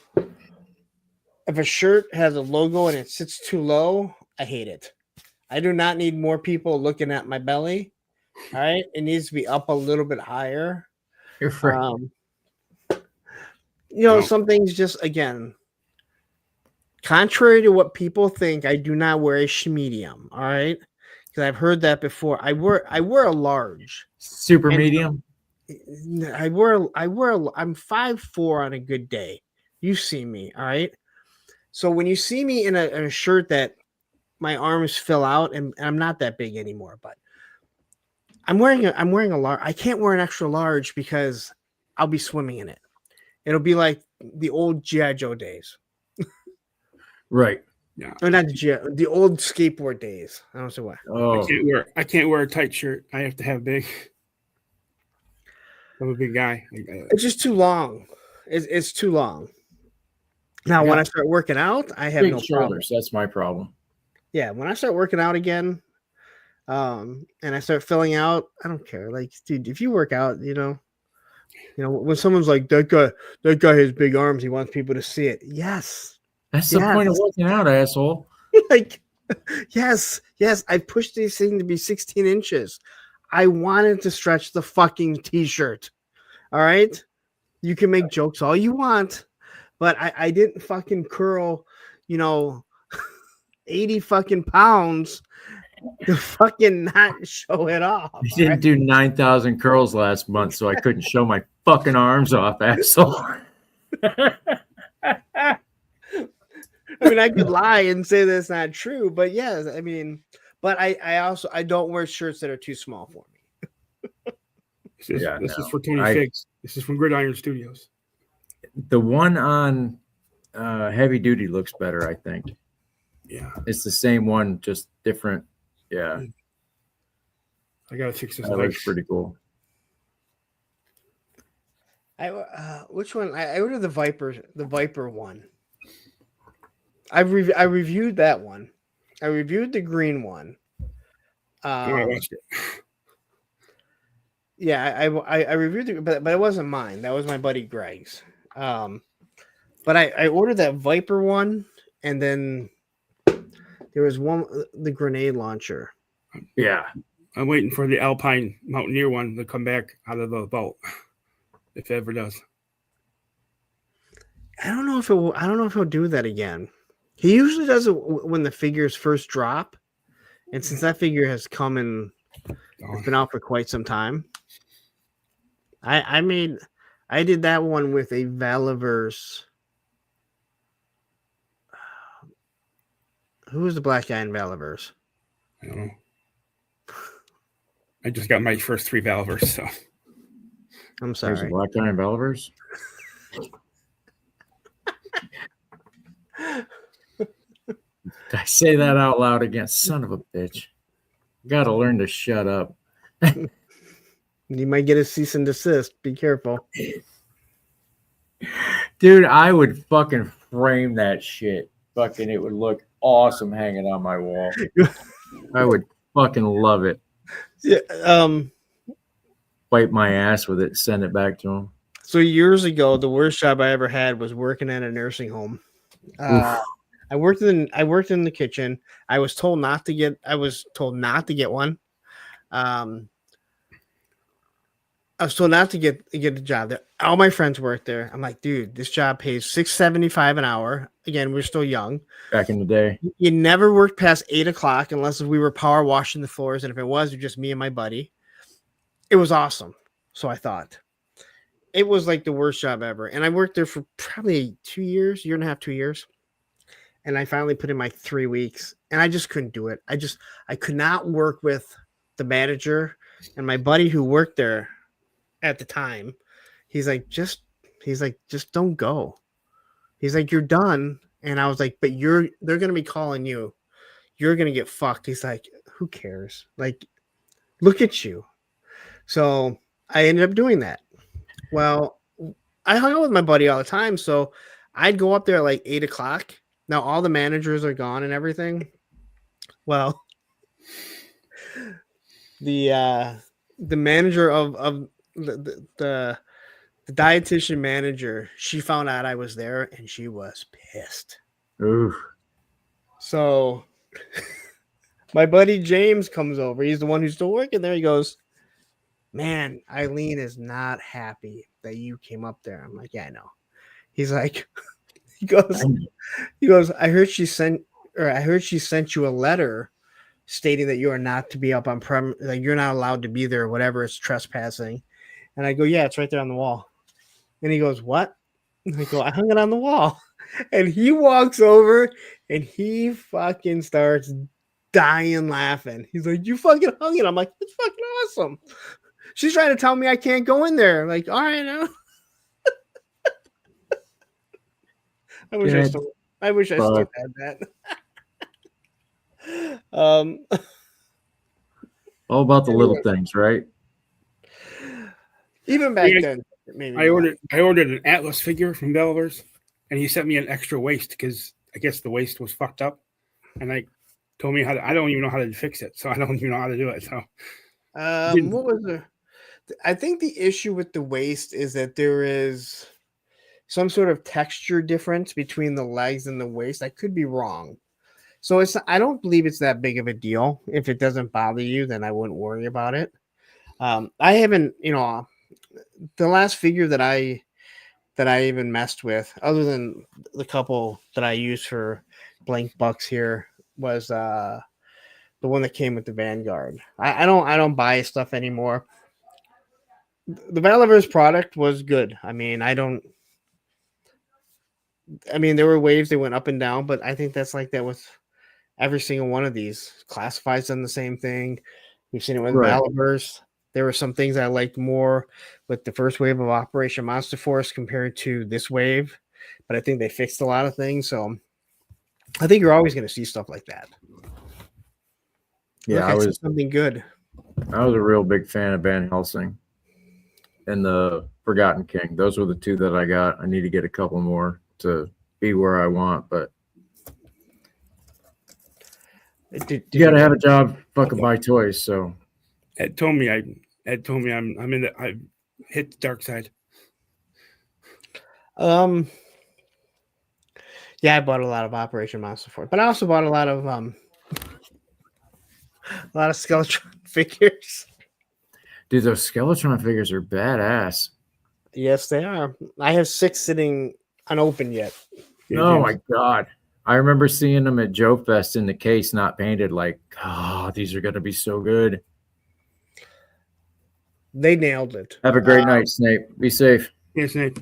If a shirt has a logo and it sits too low, I hate it. I do not need more people looking at my belly. All right, it needs to be up a little bit higher. You're right. Some things just, again, contrary to what people think, I do not wear a medium. All right, because I've heard that before. I wear a large, super medium. I'm 5'4" on a good day. You see me, all right. So when you see me in a shirt that my arms fill out, and I'm not that big anymore, but I'm wearing a large. I can't wear an extra large because I'll be swimming in it. It'll be like the old G.I. Joe days. Right. Yeah. Or not the old skateboard days. I don't know why. Oh. I can't wear a tight shirt. I have to have big. I'm a big guy. It's just too long. It's too long. Now, when I start working out, I have no shoulders. That's my problem. Yeah, when I start working out again, and I start filling out, I don't care. Like, dude, if you work out, when someone's like, that guy has big arms, he wants people to see it. Yes. That's the point of working out, asshole. Like, yes. I pushed these things to be 16 inches. I wanted to stretch the fucking t-shirt. All right? You can make jokes all you want, but I didn't fucking curl, 80 fucking pounds to fucking not show it off. I didn't do 9,000 curls last month, so I couldn't show my fucking arms off, asshole. I mean, I could lie and say that's not true, but yes, I mean, but I don't wear shirts that are too small for me. This is for Tony Figs. This is from Gridiron Studios. The one on heavy duty looks better, I think. Yeah, it's the same one, just different. Yeah, I gotta fix this. That looks pretty cool. Which one? I ordered the Viper one. I reviewed that one. I reviewed the green one. I watched it. Yeah, I reviewed it, but it wasn't mine. That was my buddy Greg's. But I ordered that Viper one, and then there was the grenade launcher. Yeah, I'm waiting for the Alpine Mountaineer one to come back out of the vault, if it ever does. I don't know if he'll do that again. He usually does it when the figures first drop, and since that figure has come and it's been out for quite some time. I did that one with a Valaverse. Who was the black guy in Valaverse? I don't know. I just got my first 3 Valaverse, so I'm There's a sorry. black guy in Belvers. I say that out loud again. Son of a bitch. Got to learn to shut up. You might get a cease and desist. Be careful. Dude, I would fucking frame that shit. Fucking, it would look awesome hanging on my wall. I would fucking love it. Yeah, Wipe my ass with it, send it back to him. so years ago, the worst job I ever had was working at a nursing home. I worked in the kitchen. I was told not to get one. I was told not to get a job there. All my friends worked there. I'm like, dude, this job pays $6.75 an hour. Again, we're still young. Back in the day. You never worked past 8:00 unless we were power washing the floors, and if it was just me and my buddy. It was awesome. So I thought. It was like the worst job ever. And I worked there for probably 2 years, year and a half, 2 years. And I finally put in my 3 weeks, and I just couldn't do it. I could not work with the manager and my buddy who worked there at the time. He's like, just don't go. He's like, you're done. And I was like, but they're going to be calling you. You're going to get fucked. He's like, who cares? Like, look at you. So I ended up doing that. Well, I hung out with my buddy all the time. So I'd go up there at like 8:00. Now all the managers are gone and everything. Well, the manager of the dietitian manager, she found out I was there and she was pissed. Ooh. So my buddy James comes over. He's the one who's still working there. He goes, man, Eileen is not happy that you came up there. I'm like, yeah, I know. He's like, he goes, I heard she sent you a letter stating that you are not to be up on like you're not allowed to be there or whatever, it's trespassing. And I go, yeah, it's right there on the wall. And he goes, what? And I go, I hung it on the wall. And he walks over and he fucking starts dying laughing. He's like, you fucking hung it. I'm like, it's fucking awesome. She's trying to tell me I can't go in there. I'm like, all right, now. I wish I still had that. All about the little things, right? Even back then, maybe I ordered an Atlas figure from Belvers, and he sent me an extra waist because I guess the waist was fucked up, and I told me I don't even know how to fix it, so I don't even know how to do it. So, what was the? I think the issue with the waist is that there is some sort of texture difference between the legs and the waist. I could be wrong. So I don't believe it's that big of a deal. If it doesn't bother you, then I wouldn't worry about it. I haven't, the last figure that I even messed with, other than the couple that I used for blank bucks here, was the one that came with the Vanguard. I don't buy stuff anymore. The Valiverse product was good. I mean, there were waves, they went up and down, but I think that's like that with every single one of these. Classified's done the same thing. We've seen it with Valiverse. There were some things I liked more with the first wave of Operation Monster Force compared to this wave, but I think they fixed a lot of things. So I think you're always going to see stuff like that. Yeah, look, I something good. I was a real big fan of Van Helsing and the Forgotten King. Those were the two that I got. I need to get a couple more to be where I want, but you got to have a job, fucking buy toys. So Ed told me I hit the dark side. Yeah, I bought a lot of Operation Monster Force, but I also bought a lot of Skeletron figures. Dude, those Skeletron figures are badass. Yes, they are. I have 6 sitting unopened yet. Oh my god. I remember seeing them at Joe Fest in the case, not painted. Like, oh, these are going to be so good. They nailed it. Have a great night, Snape. Be safe. Yeah, Snape.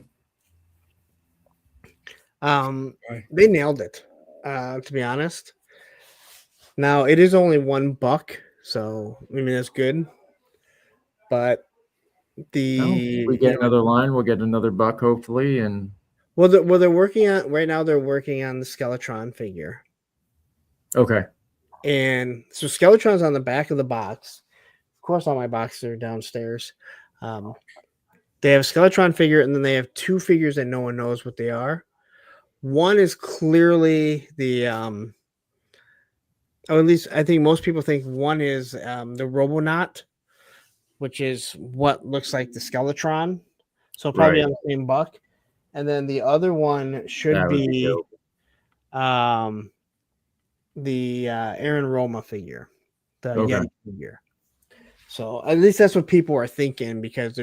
They nailed it, to be honest. Now, it is only $1, so, I mean, that's good. But We get another line. We'll get another buck, hopefully. And they're working on right now. They're working on the Skeletron figure. Okay. And so Skeletron's on the back of the box. Of course, all my boxes are downstairs. They have a Skeletron figure, and then they have two figures that no one knows what they are. One is clearly the, or at least I think most people think one is the Robonaut, which is what looks like the Skeletron. So probably on the same buck. And then the other one should be the Aaron Roma figure, the Yeti figure. So at least that's what people are thinking, because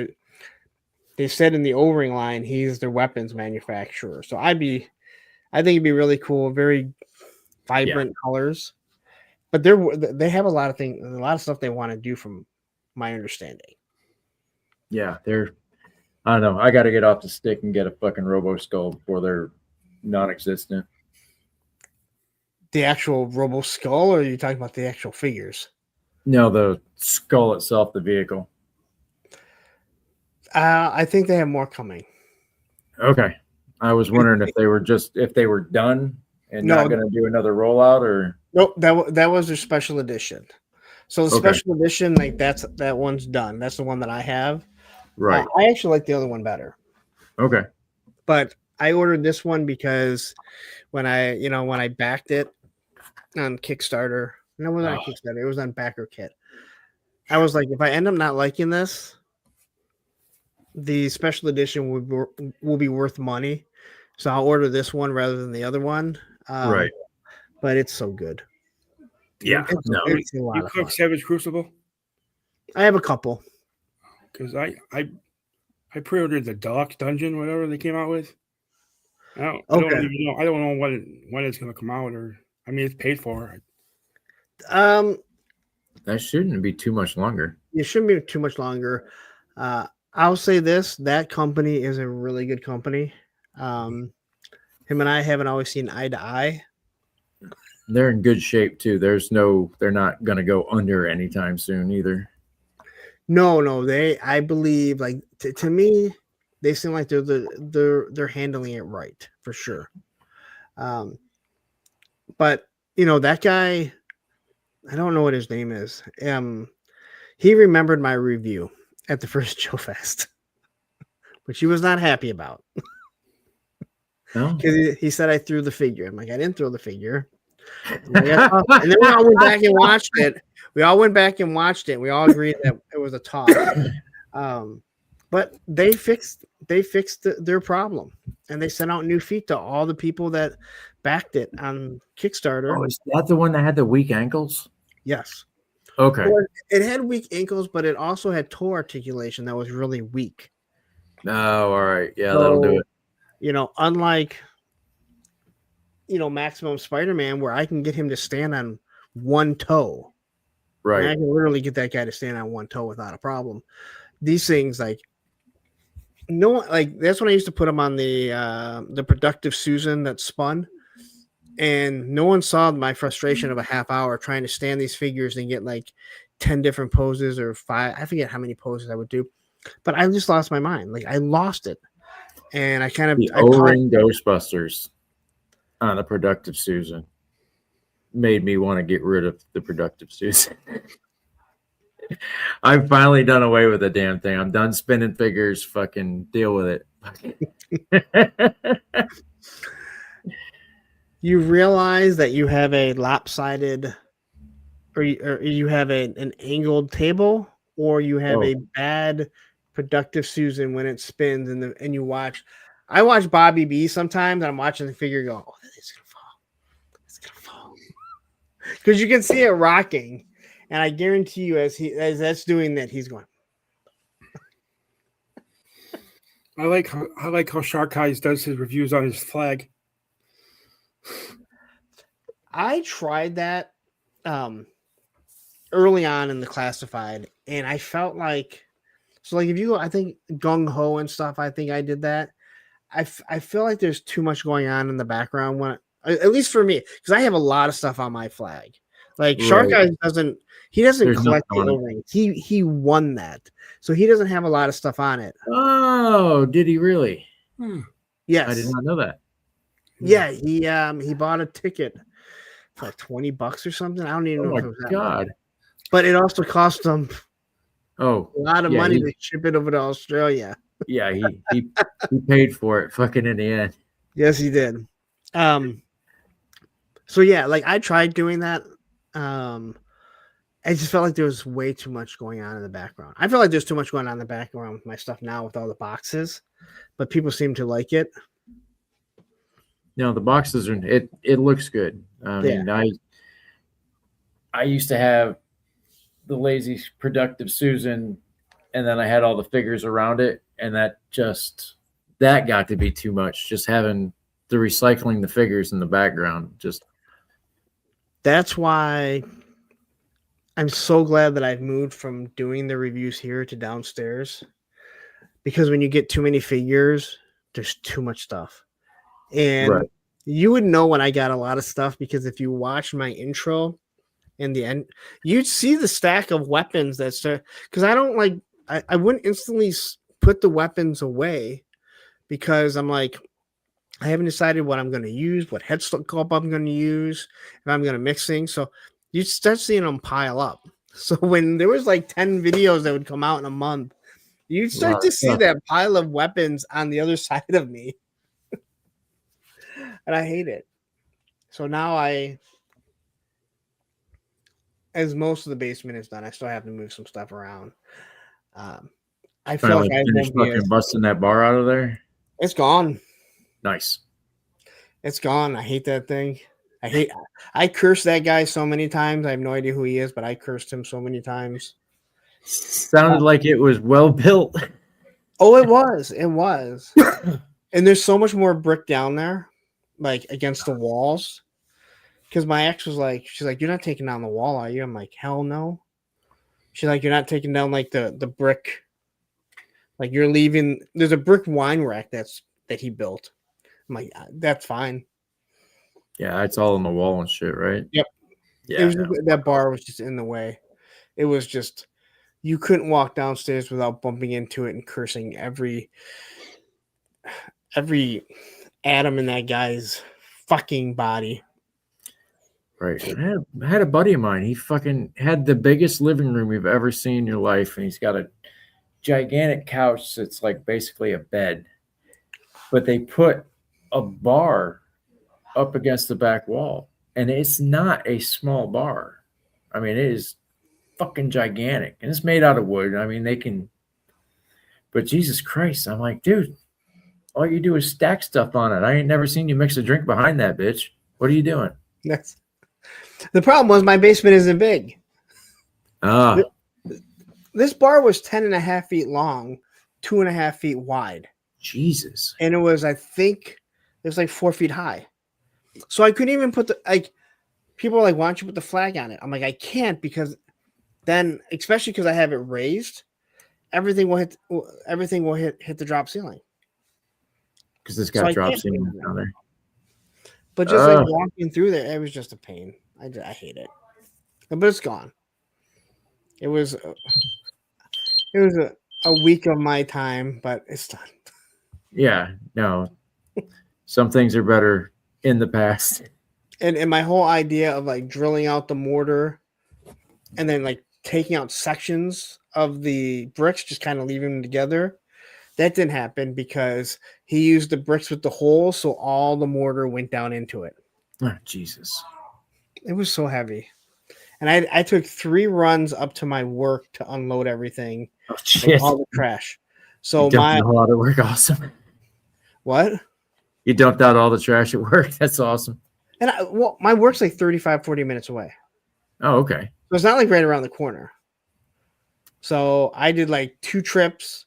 they said in the O-ring line he's their weapons manufacturer. So I think it'd be really cool, very vibrant colors. But they have a lot of stuff they want to do, from my understanding. Yeah, I don't know. I got to get off the stick and get a fucking Robo Skull before they're non-existent. The actual Robo Skull, or are you talking about the actual figures? No, the skull itself, the vehicle. I think they have more coming. Okay. I was wondering if they were done and not going to do another rollout, or nope. That was their special edition. So the special edition, like that one's done. That's the one that I have. Right. I actually like the other one better. Okay. But I ordered this one because when I backed it on Kickstarter, no, it wasn't on Kickstarter, it was on BackerKit. I was like, if I end up not liking this, the special edition will be worth money. So I'll order this one rather than the other one. Right. But it's so good. Yeah. It's a lot you of cook fun. Savage Crucible? I have a couple. Because I pre-ordered the Deluxe Dungeon, whatever they came out with. I don't even know. I don't know when it's going to come out, or I mean, it's paid for. That shouldn't be too much longer. It shouldn't be too much longer. I'll say this: that company is a really good company. Him and I haven't always seen eye to eye. They're in good shape too. They're not going to go under anytime soon either. No, I believe, like, to me, they seem like they're handling it right, for sure. But that guy, I don't know what his name is. He remembered my review at the first Joe Fest, which he was not happy about. Because he said I threw the figure. I'm like, I didn't throw the figure. And then we all went back and watched it. We all agreed that it was a toss. But they fixed their problem, and they sent out new feet to all the people that backed it on Kickstarter. Oh, is that the one that had the weak ankles? Yes. Okay. Well, it had weak ankles, but it also had toe articulation that was really weak. Oh, all right. Yeah, that'll do it. Unlike Maximum Spider-Man, where I can get him to stand on one toe. Right. I can literally get that guy to stand on one toe without a problem. These things, that's when I used to put them on the Productive Susan that spun, and no one saw my frustration of a half hour trying to stand these figures and get like 10 different poses or 5. I forget how many poses I would do, but I just lost my mind. Like, I lost it, and I kind of the O-ring Ghostbusters on the Productive Susan made me want to get rid of the Productive Susan. I've finally done away with the damn thing. I'm done spinning figures. Fucking deal with it. You realize that you have a lopsided, or you have an angled table, or you have a bad Productive Susan when it spins, and you watch. I watch Bobby B sometimes, and I'm watching the figure go, oh, it's gonna fall. It's gonna fall. Because you can see it rocking. And I guarantee you, as that's doing that, he's going. I like how Shark Eyes does his reviews on his flag. I tried that early on in the classified, and I felt like, if you go, I think Gung Ho and stuff, I think I did that. I feel like there's too much going on in the background at least for me, because I have a lot of stuff on my flag. Like Shark Eyes doesn't collect the O-ring. He won that. So he doesn't have a lot of stuff on it. Oh, did he really? Yes. I did not know that. Yeah, he bought a ticket for like $20 or something. I don't even know if it was that much. But it also cost him a lot of money to ship it over to Australia. Yeah, he paid for it fucking in the end. Yes, he did. So yeah, like I tried doing that. I just felt like there was way too much going on in the background. I feel like there's too much going on in the background with my stuff now with all the boxes, but people seem to like it. No, the boxes are it looks good. I mean, I used to have the Lazy Productive Susan, and then I had all the figures around it, and that got to be too much. Just having the recycling the figures in the background, that's why I'm so glad that I've moved from doing the reviews here to downstairs, because when you get too many figures, there's too much stuff. And you would know when I got a lot of stuff, because if you watch my intro in the end, you'd see the stack of weapons that start, because I wouldn't instantly put the weapons away, because I'm like, I haven't decided what I'm going to use, what head sculpt I'm going to use, if I'm going to mix things. So you start seeing them pile up. So when there was like 10 videos that would come out in a month, you'd start to see that pile of weapons on the other side of me. And I hate it. So now as most of the basement is done, I still have to move some stuff around. I feel like I finished fucking busting that bar out of there. It's gone. Nice. It's gone. I hate that thing. I cursed that guy so many times. I have no idea who he is, but I cursed him so many times. Sounded like it was well built. Oh, it was. It was. And there's so much more brick down there, like against the walls. Because my ex was like, she's like, "You're not taking down the wall, are you?" I'm like, "Hell no." She's like, "You're not taking down like the brick. Like you're leaving. There's a brick wine rack that he built." I'm like, "That's fine." Yeah, it's all on the wall and shit, right? Yep. Yeah. That bar was just in the way. It was just, you couldn't walk downstairs without bumping into it and cursing every atom in that guy's fucking body. Right. I had a buddy of mine. He fucking had the biggest living room you've ever seen in your life, and he's got a gigantic couch that's like basically a bed. But they put a bar up against the back wall, and it's not a small bar. I mean, it is fucking gigantic, and it's made out of wood. I mean, they can, but Jesus Christ, I'm like, dude, all you do is stack stuff on it. I ain't never seen you mix a drink behind that bitch. What are you doing? The problem was my basement isn't big. This bar was 10.5 feet long, 2.5 feet wide. Jesus. And it was, I think, it was like 4 feet high. So I couldn't even put people are like, "Why don't you put the flag on it?" I'm like, I can't, because then, especially because I have it raised, everything will hit the drop ceiling. Because it's got drop ceiling down there. But just like walking through there, it was just a pain. I hate it. But it's gone. It was a week of my time, but it's done. Yeah, no. Some things are better in the past. And my whole idea of like drilling out the mortar and then like taking out sections of the bricks, just kind of leaving them together, that didn't happen because he used the bricks with the holes, so all the mortar went down into it. Oh, Jesus. It was so heavy. And I took 3 runs up to my work to unload everything. Oh, shit. All the trash. So you dumped a lot of work. Awesome. What? You dumped out all the trash at work. That's awesome. And my work's like 35, 40 minutes away. Oh, okay. So it's not like right around the corner. So I did like 2 trips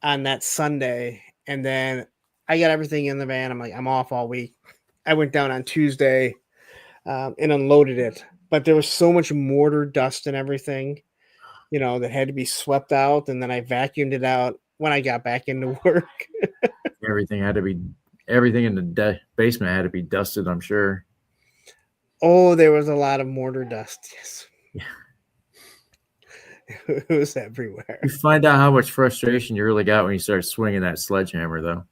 on that Sunday, and then I got everything in the van. I'm like, I'm off all week. I went down on Tuesday and unloaded it. But there was so much mortar dust and everything, that had to be swept out. And then I vacuumed it out when I got back into work. Everything in the basement had to be dusted, I'm sure. Oh, there was a lot of mortar dust. Yes. Yeah. It was everywhere. You find out how much frustration you really got when you start swinging that sledgehammer, though.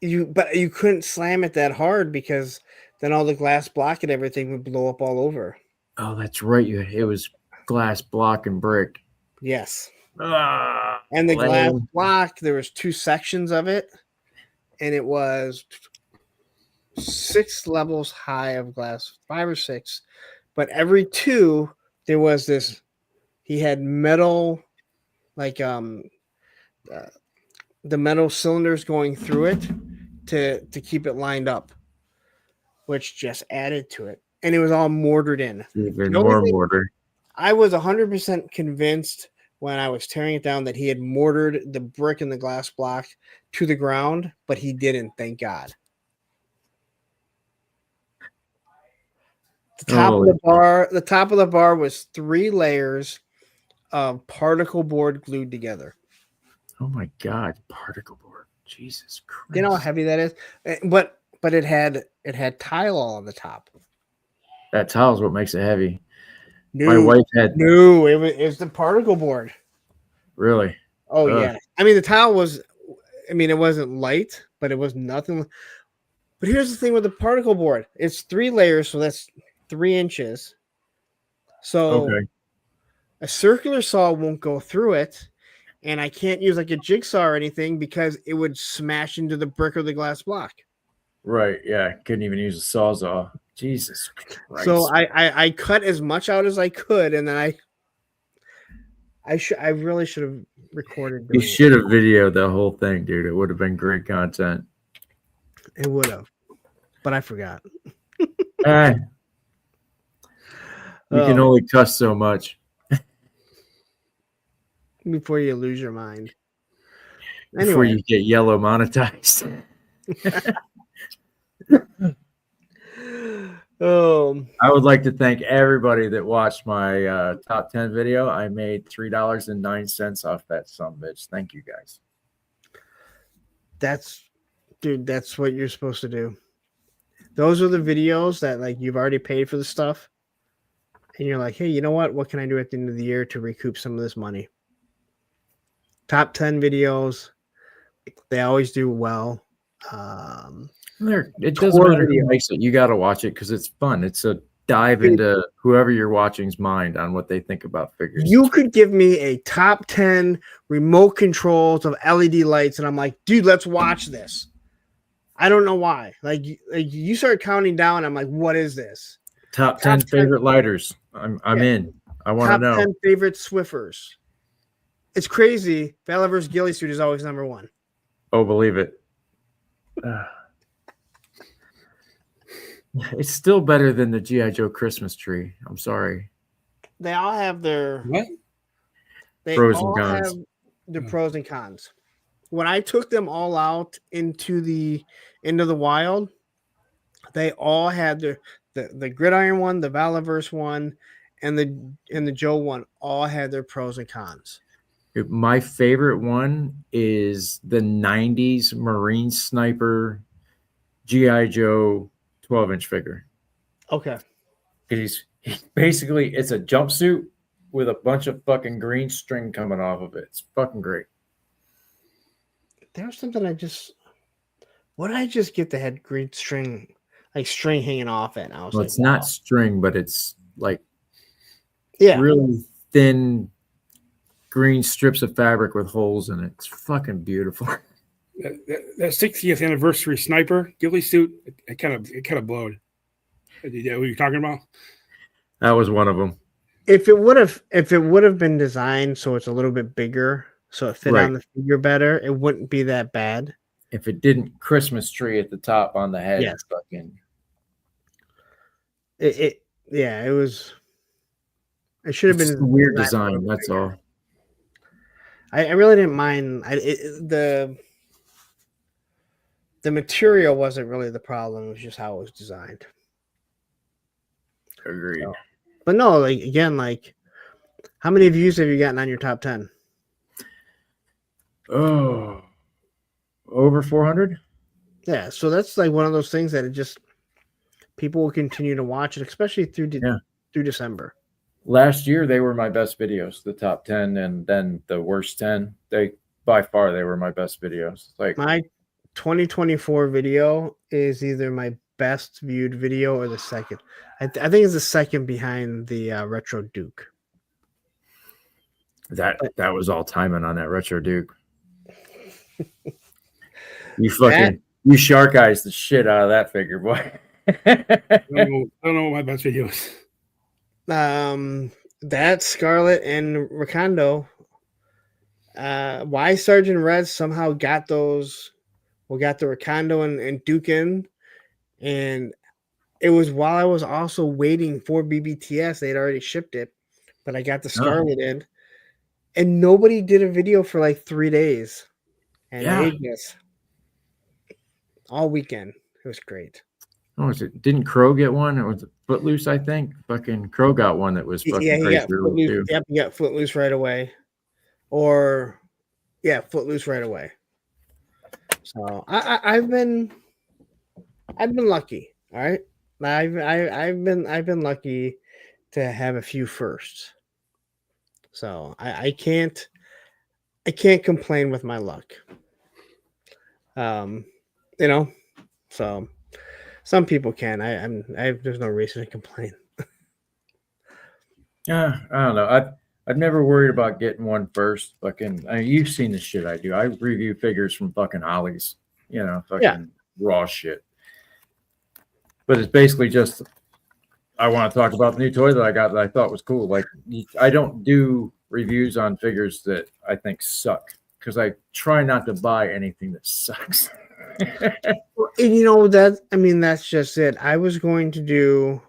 But you couldn't slam it that hard because then all the glass block and everything would blow up all over. Oh, that's right. It was glass block and brick. Yes. Ah, And the glass lame. block, there was 2 sections of it, and it was 6 levels high of glass, 5 or 6. But every 2, there was this. He had metal, like the metal cylinders going through it to keep it lined up, which just added to it. And it was all mortared in. Even more mortar. I was 100% convinced when I was tearing it down that he had mortared the brick and the glass block to the ground, but he didn't, thank God. The top of the bar was 3 layers of particle board glued together. Oh my God, particle board. Jesus Christ. You know how heavy that is? But it had tile all on the top. That tile is what makes it heavy. No, my wife had it was the particle board. Really? Oh yeah. I mean the tile was, it wasn't light, but it was nothing. But here's the thing with the particle board. It's 3 layers, so that's 3 inches. So a circular saw won't go through it, and I can't use like a jigsaw or anything because it would smash into the brick or the glass block. Right. Yeah. Couldn't even use a sawzall. Jesus Christ. So I cut as much out as I could, and then I really should have recorded. You should have videoed the whole thing, dude. It would have been great content. It would have, but I forgot. You can only cuss so much before you lose your mind. Before you get yellow monetized. I would like to thank everybody that watched my top 10 video. I made $3.09 off that sumbitch. Thank you guys. That's what you're supposed to do. Those are the videos that like you've already paid for the stuff. And you're like, hey, you know what can I do at the end of the year to recoup some of this money? Top 10 videos. They always do well. It doesn't matter who makes it. You got to watch it because it's fun. It's a dive into whoever you're watching's mind on what they think about figures. You could give me a top 10 remote controls of LED lights, and I'm like, dude, let's watch this. I don't know why. Like you start counting down. I'm like, what is this? Top 10 favorite lighters. I'm in. I want to know. Top 10 favorite Swiffers. It's crazy. Valiver's ghillie suit is always number 1. Oh, believe it. It's still better than the G.I. Joe Christmas tree. I'm sorry. They all have their pros and cons. Have their pros and cons. When I took them all out into the wild, they all had the Gridiron one, the Valiverse one, and the Joe one all had their pros and cons. My favorite one is the 90s Marine Sniper G.I. Joe 12-inch figure. Okay. He's basically, it's a jumpsuit with a bunch of fucking green string coming off of it. It's fucking great. There's something what did I just get that had green string, like string hanging off it? I was well, like, it's not string, but it's like really thin green strips of fabric with holes in it. It's fucking beautiful. That 60th anniversary sniper ghillie suit, it kind of blowed. Yeah, what are you talking about? That was one of them. If it would have been designed so it's a little bit bigger, so it fit on the figure better, it wouldn't be that bad. If it didn't Christmas tree at the top on the head, fucking. It was. It should have been a weird design. That's all. I really didn't mind. The material wasn't really the problem. It was just how it was designed. Agreed. So, but no, how many views have you gotten on your top 10? Oh, over 400. Yeah, so that's like one of those things that it just people will continue to watch it, especially through December. Last year they were my best videos, the top 10 and then the worst 10. They by far they were my best videos. Like my 2024 video is either my best viewed video or the second. I think it's the second behind the Retro Duke. That was all timing on that Retro Duke. You shark eyes the shit out of that figure, boy. I don't know what my best video is. That Scarlet and Rakondo. Why Sergeant Red somehow got those. We got the Rakondo and Duke in, and it was while I was also waiting for BBTS. They'd already shipped it, but I got the Scarlet in, and nobody did a video for like 3 days, and they just all weekend. It was great. Oh, didn't Crow get one? It was Footloose, I think. Fucking Crow got one that was fucking crazy. Too. Yep, he got Footloose right away. Footloose right away. So I've been lucky. All right. I've been lucky to have a few firsts. So I can't complain with my luck. So some people can. There's no reason to complain. Yeah, I don't know. I've never worried about getting one first. You've seen the shit I do. I review figures from fucking Ollie's, raw shit. But it's basically just I want to talk about the new toy that I got that I thought was cool. Like I don't do reviews on figures that I think suck because I try not to buy anything that sucks. And that's just it. I was going to do.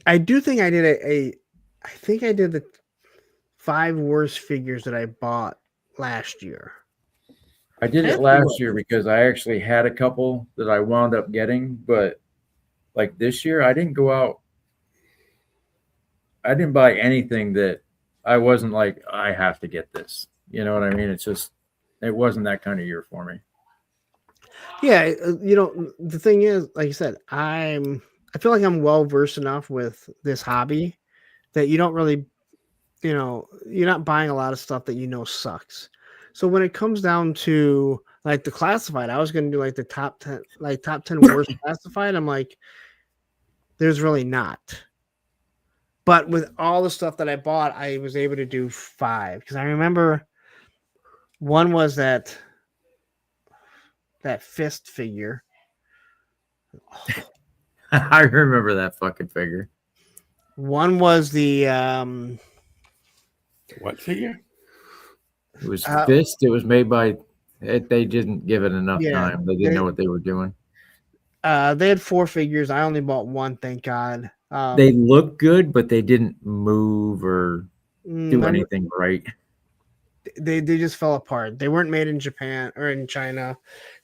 I do think I did I think I did the 5 worst figures that I bought last year. I did it last year because I actually had a couple that I wound up getting, but like this year I didn't go out. I didn't buy anything that I wasn't like, I have to get this. You know what I mean? It's just, it wasn't that kind of year for me. Yeah. The thing is, like I said, I feel like I'm well versed enough with this hobby that you don't really, you're not buying a lot of stuff that sucks. So when it comes down to like the classified, I was going to do like the top 10 worst classified. I'm like, there's really not. But with all the stuff that I bought, I was able to do 5 because I remember one was that fist figure. I remember that fucking figure. One was the what figure? It was Fist. It was made by. They didn't give it enough time. They didn't know what they were doing. They had 4 figures. I only bought 1. Thank God. They look good, but they didn't move or do anything right. They just fell apart. They weren't made in Japan or in China.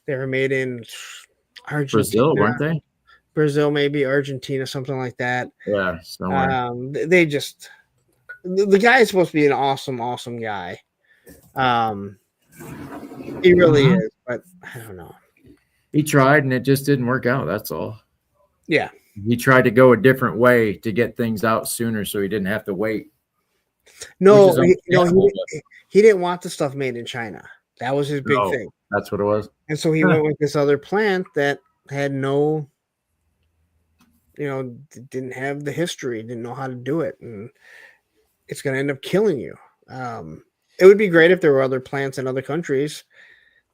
They were made in Argentina. Brazil, weren't they? Brazil, maybe Argentina, something like that. Yeah, somewhere. They just the guy is supposed to be an awesome guy. He really is, but I don't know. He tried and it just didn't work out. That's all. Yeah. He tried to go a different way to get things out sooner so he didn't have to wait. No, he didn't want the stuff made in China. That was his big thing. That's what it was. And so he went with this other plant that had no, didn't have the history, didn't know how to do it. And it's going to end up killing you. It would be great if there were other plants in other countries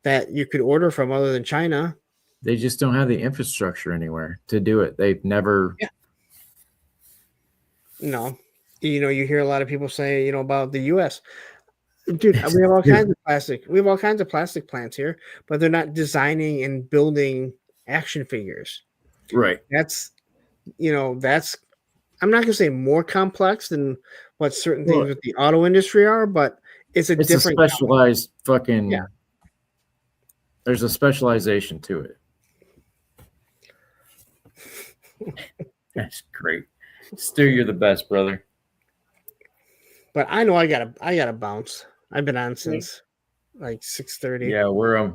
that you could order from other than China. They just don't have the infrastructure anywhere to do it. They've never. Yeah. No. You hear a lot of people say, about the U.S. Dude, we have all kinds of plastic. We have all kinds of plastic plants here, but they're not designing and building action figures. Right. That's I'm not going to say more complex than what certain things with the auto industry are, but it's a different specialized fucking. Yeah. There's a specialization to it. That's great. Stu, you're the best, brother. But I know I gotta bounce. I've been on since like 6:30. Yeah,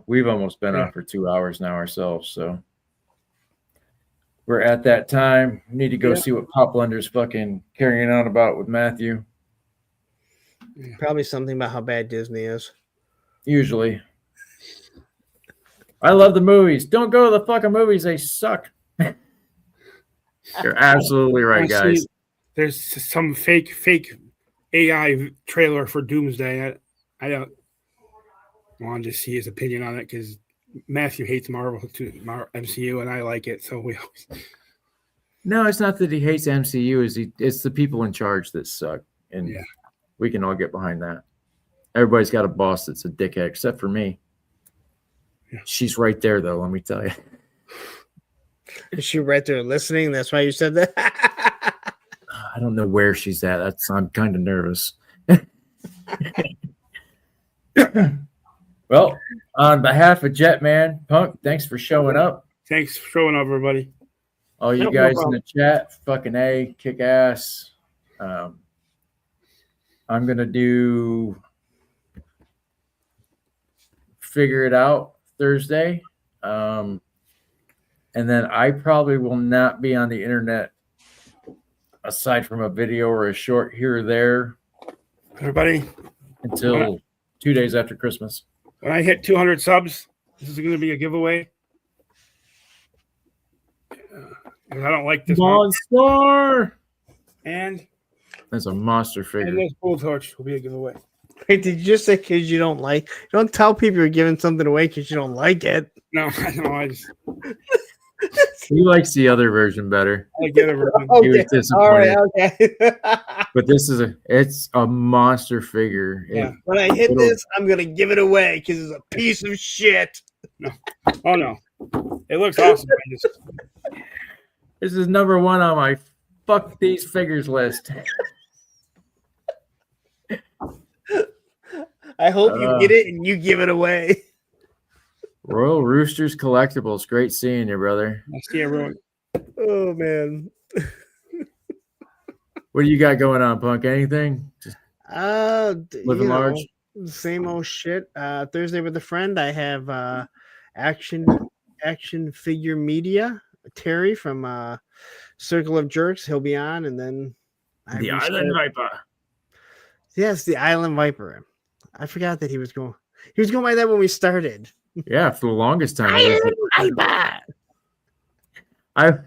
we've almost been on for 2 hours now ourselves, so we're at that time. Need to go see what Pop Blender's fucking carrying on about with Matthew. Probably something about how bad Disney is. Usually. I love the movies. Don't go to the fucking movies. They suck. You're absolutely right, guys. There's some fake AI trailer for Doomsday. I don't want to see his opinion on it because Matthew hates Marvel MCU and I like it. So we always... No, it's not that he hates MCU. It's the people in charge that suck. And we can all get behind that. Everybody's got a boss that's a dickhead, except for me. Yeah. She's right there, though, let me tell you. Is she right there listening? That's why you said that? I don't know where she's at. I'm kind of nervous. Well, on behalf of Jetman, Punk, thanks for showing up. Thanks for showing up, everybody. All you guys in the chat, fucking A, kick ass. I'm going to do Figure It Out Thursday. And then I probably will not be on the internet aside from a video or a short here or there. Everybody. Until 2 days after Christmas. When I hit 200 subs, this is going to be a giveaway. I don't like this monster. And that's a monster figure. And this bull torch will be a giveaway. Wait, did you just say because you don't like? Don't tell people you're giving something away because you don't like it. No, I just. He likes the other version better. I get it. Okay. He was disappointed. All right, okay. But it's a monster figure. Yeah. When I hit this, I'm gonna give it away because it's a piece of shit. No. Oh no. It looks awesome. This is number one on my fuck these figures list. I hope you get it and you give it away. Royal Roosters Collectibles. Great seeing you, brother. I'll see everyone. Oh, man. What do you got going on, Punk? Anything? Just living large? Same old shit. Thursday with a friend, I have action figure media. Terry from Circle of Jerks. He'll be on, and then the Island Viper. Yes, the Island Viper. I forgot that he was going by that when we started. Yeah, for the longest time. I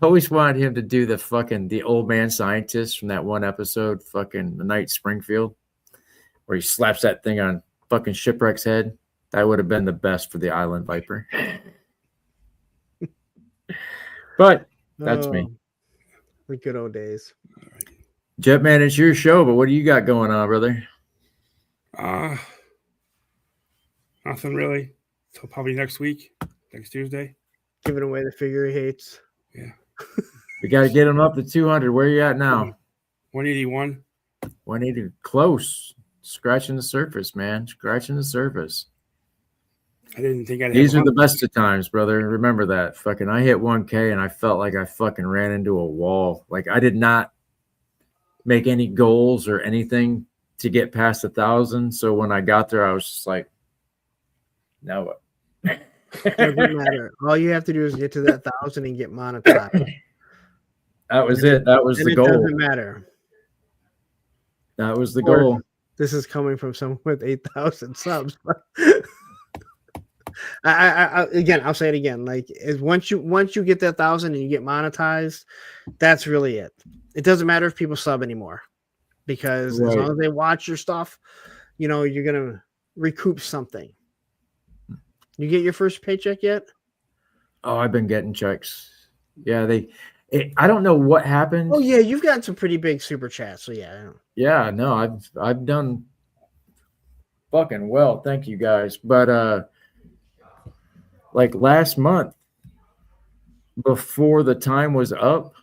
always wanted him to do the old man scientist from that one episode, fucking The Night Springfield, where he slaps that thing on fucking Shipwreck's head. That would have been the best for the Island Viper. But that's me. The good old days. Jetman, it's your show, but what do you got going on, brother? Nothing really. So probably next Tuesday. Giving away the figure he hates. Yeah. We got to get him up to 200. Where are you at now? 181. 180. Close. Scratching the surface, man. Scratching the surface. I didn't think I'd. These are the best of times, brother. Remember that. Fucking, I hit 1K and I felt like I fucking ran into a wall. Like I did not make any goals or anything to get past 1,000. So when I got there, I was just like, now what? Doesn't matter. All you have to do is get to that 1,000 and get monetized. That was it. That was the goal. It doesn't matter. That was the goal. This is coming from someone with 8,000 subs. I'll say it again. Like, once you get that 1,000 and you get monetized, that's really it. It doesn't matter if people sub anymore, because as long as they watch your stuff, you're gonna recoup something. You get your first paycheck yet? Oh, I've been getting checks. Yeah, I don't know what happened. Oh yeah, you've gotten some pretty big super chats. So yeah. Yeah, no, I've done fucking well. Thank you guys. But like last month, before the time was up,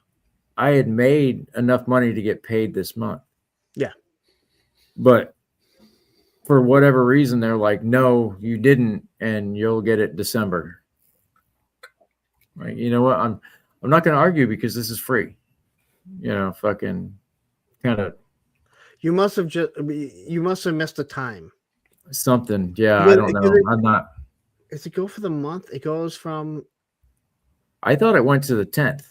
I had made enough money to get paid this month. Yeah. But for whatever reason, they're like, no, you didn't, and you'll get it December. Right? You know what? I'm not going to argue because this is free. Fucking kind of. You must have missed the time. something. Yeah, I don't know. I'm not. Does it go for the month? It goes from. I thought it went to the 10th.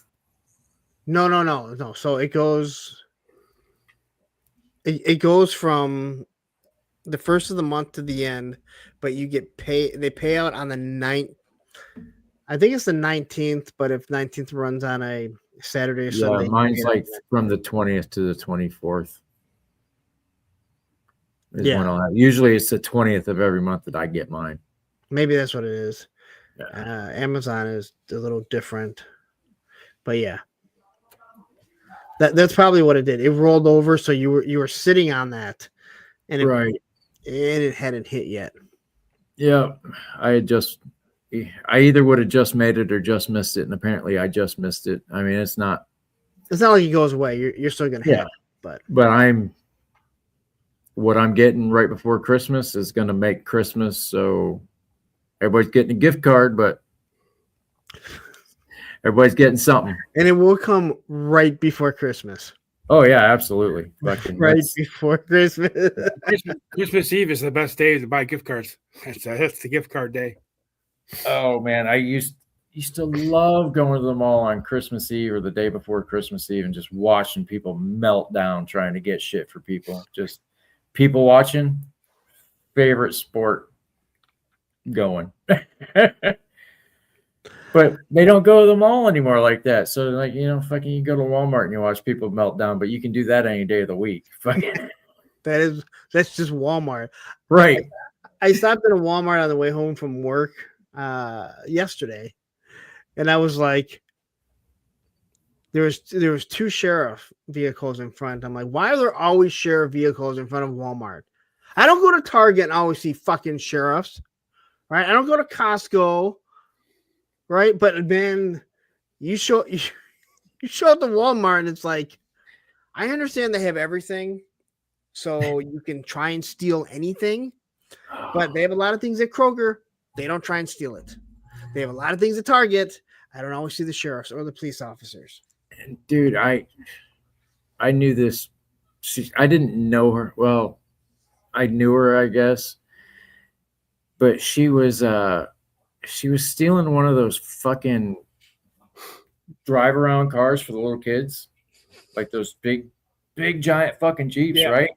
No. So it goes. It goes from the first of the month to the end, but you get pay. They pay out on the 9th. I think it's the 19th, but if 19th runs on a Saturday or Sunday, mine's like from the 20th to the 24th. Usually it's the 20th of every month that I get mine. Maybe that's what it is. Yeah. Amazon is a little different, but yeah, that's probably what it did. It rolled over, so you were sitting on that, and it hadn't hit yet. Yeah, I either would have just made it or just missed it, and apparently I just missed it. I mean, it's not like it goes away. You're still gonna have it, but what I'm getting right before Christmas is going to make Christmas, so everybody's getting a gift card, but everybody's getting something, and it will come right before Christmas. Oh yeah, absolutely. Right before Christmas. Christmas Eve is the best day to buy gift cards. That's the gift card day. Oh man, I used to love going to the mall on Christmas Eve or the day before Christmas Eve and just watching people melt down trying to get shit for people. Just people watching. Favorite sport going. But they don't go to the mall anymore like that. So like, fucking you go to Walmart and you watch people melt down, but you can do that any day of the week. Fucking that's just Walmart. Right. I stopped at a Walmart on the way home from work yesterday, and I was like, there was two sheriff vehicles in front. I'm like, why are there always sheriff vehicles in front of Walmart? I don't go to Target and always see fucking sheriffs, right? I don't go to Costco, right? But then you show up to Walmart and it's like, I understand they have everything, so you can try and steal anything, but they have a lot of things at Kroger. They don't try and steal it. They have a lot of things at Target. I don't always see the sheriffs or the police officers. Dude, I knew this. I didn't know her. Well, I knew her, I guess. But she was stealing one of those fucking drive around cars for the little kids. Like those big giant fucking Jeeps, right?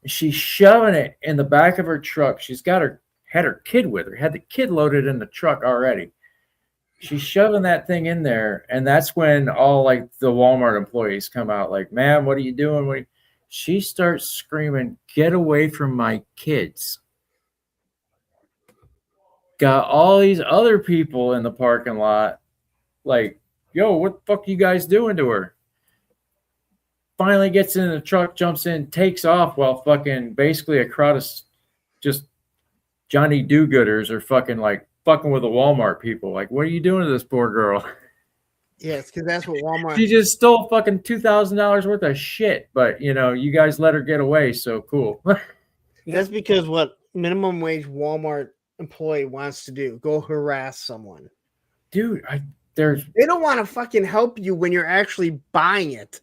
She's shoving it in the back of her truck. She's had her kid with her, had the kid loaded in the truck already. She's shoving that thing in there, and that's when all like the Walmart employees come out like, "Ma'am, what are you doing?" She starts screaming, "Get away from my kids." Got all these other people in the parking lot like, "Yo, what the fuck are you guys doing to her?" Finally gets in the truck, jumps in, takes off while fucking basically a crowd of just Johnny do-gooders are fucking with the Walmart people. Like, what are you doing to this poor girl? Yes, because that's what Walmart. She just stole fucking $2,000 worth of shit, but you guys let her get away, so cool. That's because what minimum wage Walmart employee wants to do: go harass someone. Dude, they don't want to fucking help you when you're actually buying it.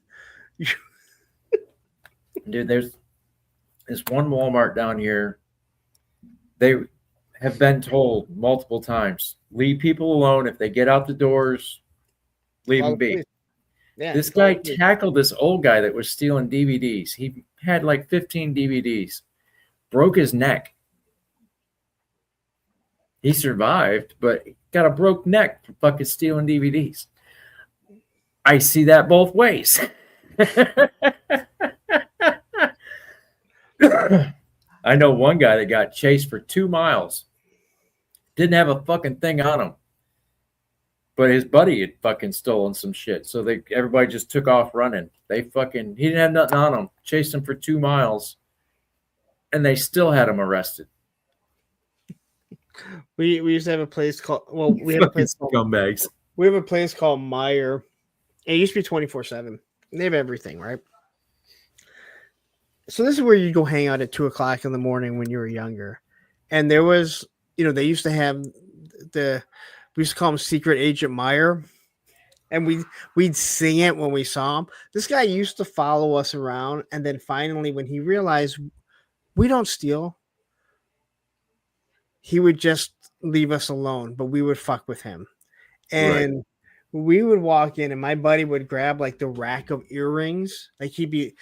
Dude, there's this one Walmart down here. They have been told multiple times, leave people alone. If they get out the doors, leave them be. Yeah, this guy tackled this old guy that was stealing DVDs. He had like 15 DVDs. Broke his neck. He survived, but got a broke neck for fucking stealing DVDs. I see that both ways. I know one guy that got chased for 2 miles. Didn't have a fucking thing on him. But his buddy had fucking stolen some shit. So everybody just took off running. He didn't have nothing on him. Chased him for 2 miles. And they still had him arrested. We used to have a place called we have a place called scumbags. We have a place called Meyer. It used to be 24/7. They have everything, right? So this is where you go hang out at 2:00 in the morning when you were younger. And there was, they used to have we used to call him Secret Agent Meyer. And we'd sing it when we saw him. This guy used to follow us around. And then finally, when he realized we don't steal, he would just leave us alone, but we would fuck with him. And we would walk in and my buddy would grab like the rack of earrings. Like he'd be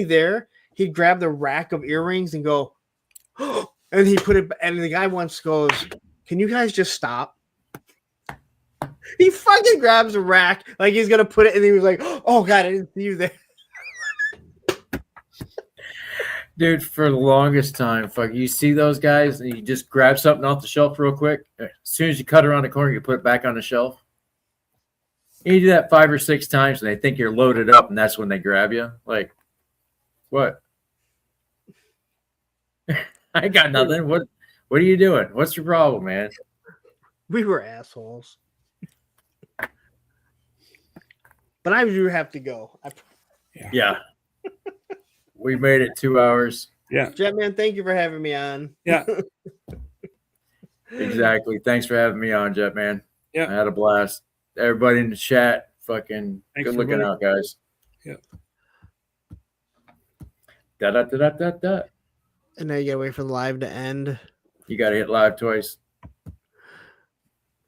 there. He'd grab the rack of earrings and go, and he put it, and the guy once goes, "Can you guys just stop?" He fucking grabs a rack like he's gonna put it, and he was like, "Oh God, I didn't see you there." Dude, for the longest time, fuck, you see those guys and you just grab something off the shelf real quick. As soon as you cut around the corner, you put it back on the shelf. And you do that 5 or 6 times and they think you're loaded up, and that's when they grab you. Like, what? I got nothing. What are you doing? What's your problem, man? We were assholes. But I do have to go. Yeah. We made it 2 hours. Yeah. Jetman, thank you for having me on. Yeah. Exactly. Thanks for having me on, Jetman. Yeah. I had a blast. Everybody in the chat, fucking Thanks good looking out, guys. Yeah. Da. And now you gotta wait for the live to end. You got to hit live twice.